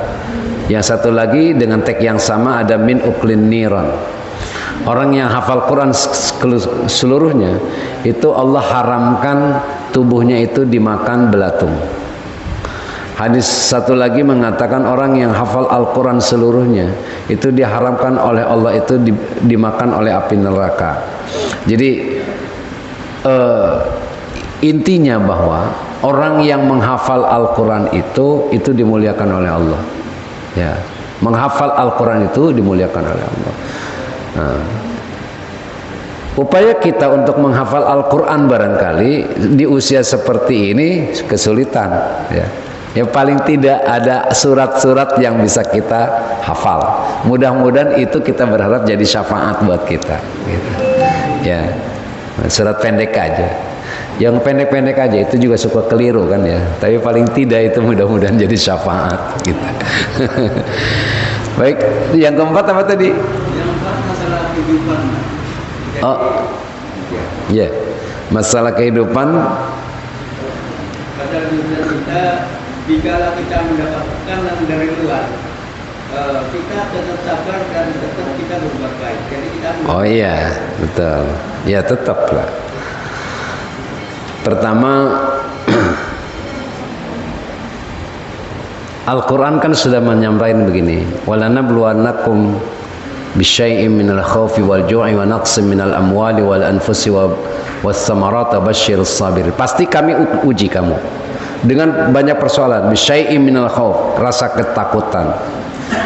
Yang satu lagi dengan teks yang sama ada min uklin niran. Orang yang hafal Quran seluruhnya itu Allah haramkan tubuhnya itu dimakan belatung. Hadis satu lagi mengatakan orang yang hafal Al-Quran seluruhnya itu diharamkan oleh Allah itu dimakan oleh api neraka. Jadi intinya bahwa orang yang menghafal Al-Quran itu dimuliakan oleh Allah. Ya, menghafal Al-Quran itu dimuliakan oleh Allah. Nah, upaya kita untuk menghafal Al-Quran barangkali di usia seperti ini kesulitan. Ya, yang paling tidak ada surat-surat yang bisa kita hafal. Mudah-mudahan itu kita berharap jadi syafaat buat kita. Gitu. Ya, surat pendek aja. Yang pendek-pendek aja itu juga suka keliru kan ya. Tapi paling tidak itu mudah-mudahan jadi syafaat kita. Baik, yang keempat apa tadi? Yang keempat masalah kehidupan. Oh, ya, masalah kehidupan. Pada kita, jika kita mendapatkan dari luar, kita tetap sabar dan tetap kita berbuat baik. Jadi kita. Oh iya, betul. Ya tetaplah. Pertama, Al-Quran kan sudah menyampaikan begini, walanabluwannakum bisyai'in minal khawfi wal ju'i wa naqsim minal amwali wal anfusi was samarata basyirus sabirin. Pasti kami uji kamu dengan banyak persoalan. Bisyai'in minal khawf, rasa ketakutan,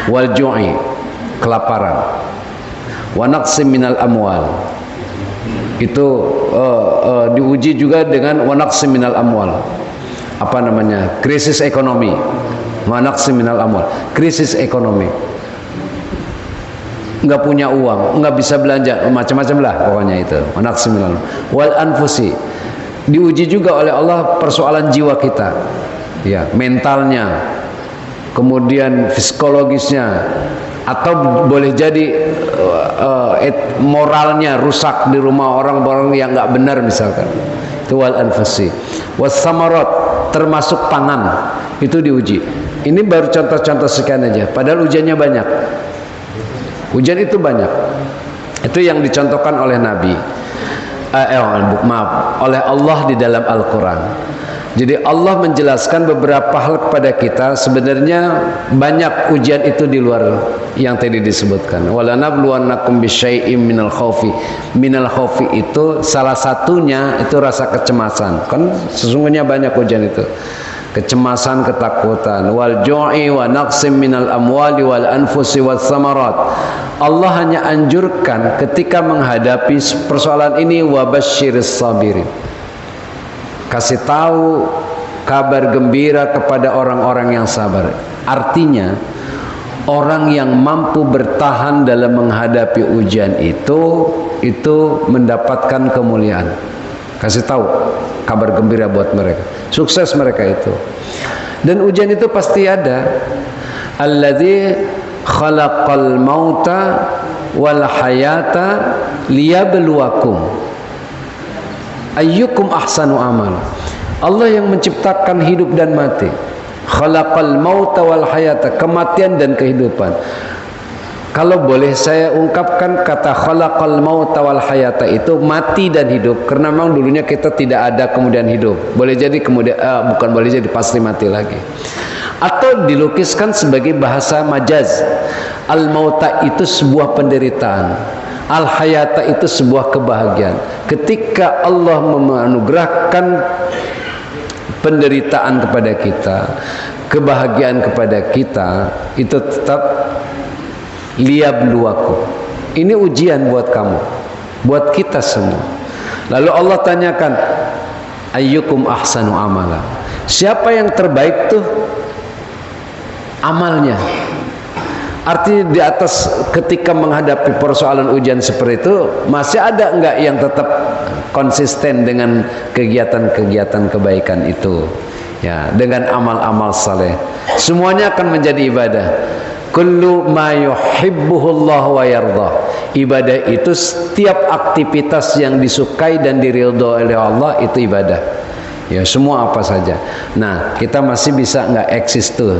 wal ju'i, kelaparan, wa naqsim minal amwal, itu diuji juga dengan wa naqsim minal amwal, apa namanya, krisis ekonomi. Manaqsim minal amwal, krisis ekonomi, nggak punya uang, nggak bisa belanja, macam-macam lah pokoknya itu. Manaqsim minal wal anfusi, diuji juga oleh Allah persoalan jiwa kita, ya, mentalnya, kemudian psikologisnya, atau boleh jadi moralnya rusak di rumah orang-orang yang nggak benar misalkan. Itu wal anfusi. Was samarat, termasuk pangan, itu diuji. Ini baru contoh-contoh sekian aja, padahal ujiannya banyak. Ujian itu banyak. Itu yang dicontohkan oleh Nabi, oleh Allah di dalam Al-Quran. Jadi Allah menjelaskan beberapa hal kepada kita. Sebenarnya banyak ujian itu di luar yang tadi disebutkan. Walanabluwannakum bisyai'im minal khawfi. Minal khawfi itu salah satunya itu rasa kecemasan. Kan sesungguhnya banyak ujian itu. Kecemasan, ketakutan, wal ju'i wa naqsim minal amwali wal anfusi was samarat. Allah hanya anjurkan ketika menghadapi persoalan ini, wa basyiris sabirin, kasih tahu kabar gembira kepada orang-orang yang sabar. Artinya orang yang mampu bertahan dalam menghadapi ujian itu mendapatkan kemuliaan. Kasih tahu kabar gembira buat mereka, sukses mereka itu. Dan ujian itu pasti ada. Alladzi khalaqal mauta wal hayata liyabluwakum ayyukum ahsanu amal. Allah yang menciptakan hidup dan mati. Khalaqal mauta wal hayata, kematian dan kehidupan. Kalau boleh saya ungkapkan kata khalaqal mauta wal hayata itu mati dan hidup, karena memang dulunya kita tidak ada kemudian hidup. Boleh jadi kemudian bukan boleh jadi, pasti mati lagi. Atau dilukiskan sebagai bahasa majaz. Al mauta itu sebuah penderitaan, al hayata itu sebuah kebahagiaan. Ketika Allah menganugerahkan penderitaan kepada kita, kebahagiaan kepada kita, itu tetap liyabluwakum. Ini ujian buat kamu, buat kita semua. Lalu Allah tanyakan, ayyukum ahsanu amala, siapa yang terbaik tuh amalnya. Artinya di atas ketika menghadapi persoalan ujian seperti itu, masih ada enggak yang tetap konsisten dengan kegiatan-kegiatan kebaikan itu, ya, dengan amal-amal saleh. Semuanya akan menjadi ibadah. Kullu ma yuhibbuhullah wa yardah. Ibadah itu setiap aktivitas yang disukai dan diridhoi oleh Allah itu ibadah. Ya, semua apa saja. Nah, kita masih bisa nggak eksis tuh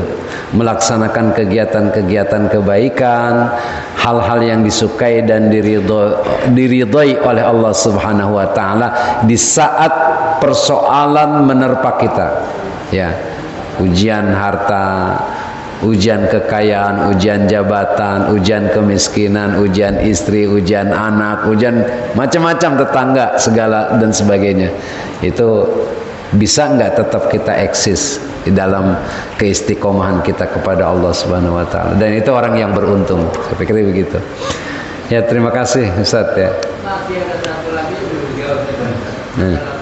melaksanakan kegiatan-kegiatan kebaikan, hal-hal yang disukai dan diridhoi oleh Allah Subhanahu wa taala di saat persoalan menerpa kita. Ya, ujian harta, ujian kekayaan, ujian jabatan, ujian kemiskinan, ujian istri, ujian anak, ujian macam-macam tetangga, segala dan sebagainya. Itu bisa nggak tetap kita eksis di dalam keistiqomahan kita kepada Allah Subhanahu wa taala. Dan itu orang yang beruntung. Saya pikir begitu. Ya, terima kasih Ustaz ya. Masih ada satu lagi yang belum dijawab tadi.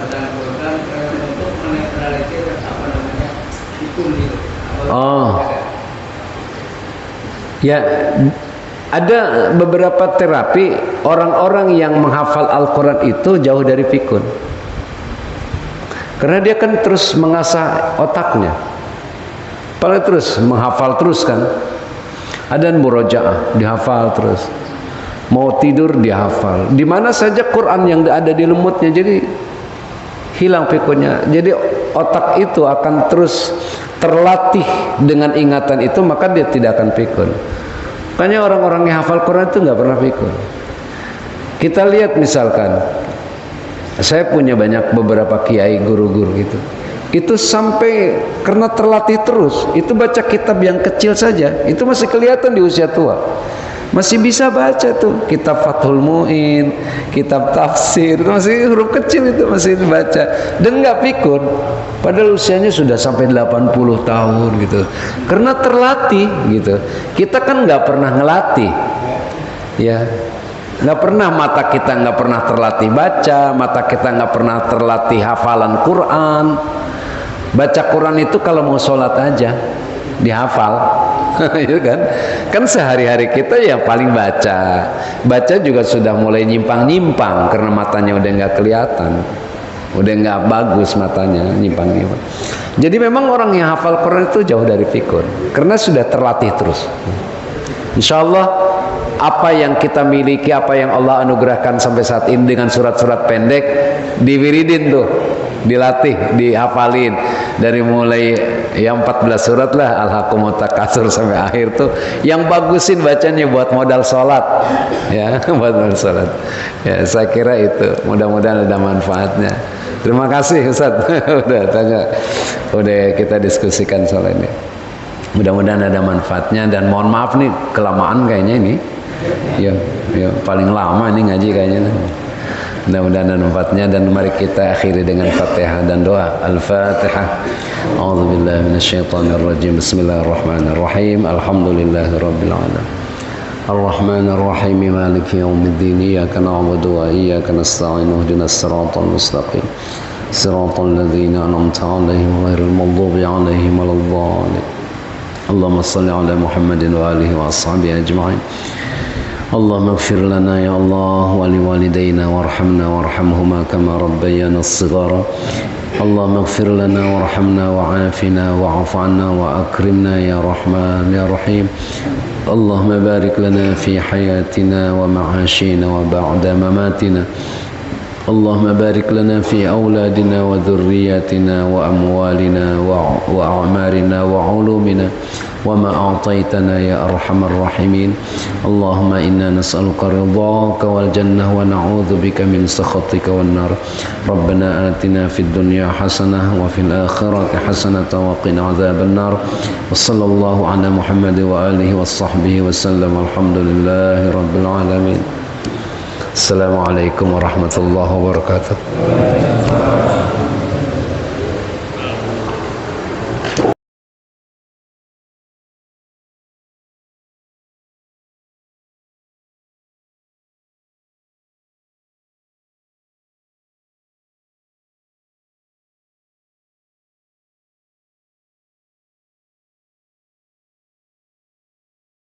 Dalam program untuk menetralisir apa namanya pikun itu. Oh. Ya, ada beberapa terapi orang-orang yang menghafal Al-Quran itu jauh dari pikun. Karena dia kan terus mengasah otaknya. Paling terus menghafal terus kan. Ada murojaah, dihafal terus. Mau tidur dihafal. Di mana saja Quran yang ada di lemutnya, jadi hilang pikunnya. Jadi otak itu akan terus terlatih dengan ingatan itu, maka dia tidak akan pikun. Makanya orang-orang yang hafal Quran itu nggak pernah pikun. Kita lihat misalkan Saya punya banyak beberapa kiai guru-guru gitu. Itu sampai karena terlatih terus, itu baca kitab yang kecil saja, itu masih kelihatan di usia tua. Masih bisa baca tuh kitab Fathul Mu'in, kitab tafsir, itu masih huruf kecil itu masih dibaca dan nggak pikun. Padahal usianya sudah sampai 80 tahun gitu. Karena terlatih gitu. Kita kan nggak pernah ngelatih. Ya. Nggak pernah mata kita nggak pernah terlatih baca, mata kita nggak pernah terlatih hafalan Quran. Baca Quran itu kalau mau sholat aja dihafal, ya kan? Kan sehari-hari kita ya paling baca juga sudah mulai nyimpang-nyimpang karena matanya udah nggak kelihatan, udah nggak bagus matanya, nyimpang-nyimpang. Jadi memang orang yang hafal Quran itu jauh dari fikun karena sudah terlatih terus. Insya Allah apa yang kita miliki, apa yang Allah anugerahkan sampai saat ini dengan surat-surat pendek diwiridin tuh, dilatih, dihafalin dari mulai yang 14 surat lah Al-Haqqumut Takatsur sampai akhir tuh yang bagusin bacanya buat modal sholat ya, buat modal sholat ya. Saya kira itu mudah-mudahan ada manfaatnya. Terima kasih Ustaz udah tanya, udah kita diskusikan soal ini, mudah-mudahan ada manfaatnya. Dan mohon maaf nih kelamaan kayaknya ini ya paling lama nih ngaji kayaknya. Mudah-mudahan ada manfaatnya dan mari kita akhiri dengan Fatihah dan doa. Al-Fatihah. A'udzubillahi minasyaitonirrajim. Bismillahirrahmanirrahim. Alhamdulillahirabbil alamin. Ar-Rahmanir-Rahim. Maliki yaumiddin. Iyyaka na'budu wa iyyaka nasta'in. Ihdinas siratal mustaqim. Siratal ladzina an'amta 'alaihim ghairil maghdubi 'alaihim waladdallin. Allahumma shalli 'ala Muhammadin wa alihi wa ashabihi ajma'in. اللهم اغفر لنا يا الله ولوالدينا وارحمنا وارحمهما كما ربيانا الصغار. اللهم اغفر لنا وارحمنا وعافنا واعف عنا واكرمنا يا رحمن يا رحيم. اللهم بارك لنا في حياتنا ومعاشنا وبعد مماتنا. اللهم بارك لنا في أولادنا وذرياتنا وأموالنا وأعمارنا وعلومنا وما أعطيتنا يا أرحم الراحمين. اللهم إنا نسألك رضاك والجنة ونعوذ بك من سخطك والنار. ربنا آتنا في الدنيا حسنة وفي الآخرة حسنة وقنا عذاب النار. وصلى الله على محمد وآله وصحبه وسلم. الحمد لله رب العالمين. Assalamualaikum warahmatullahi wabarakatuh.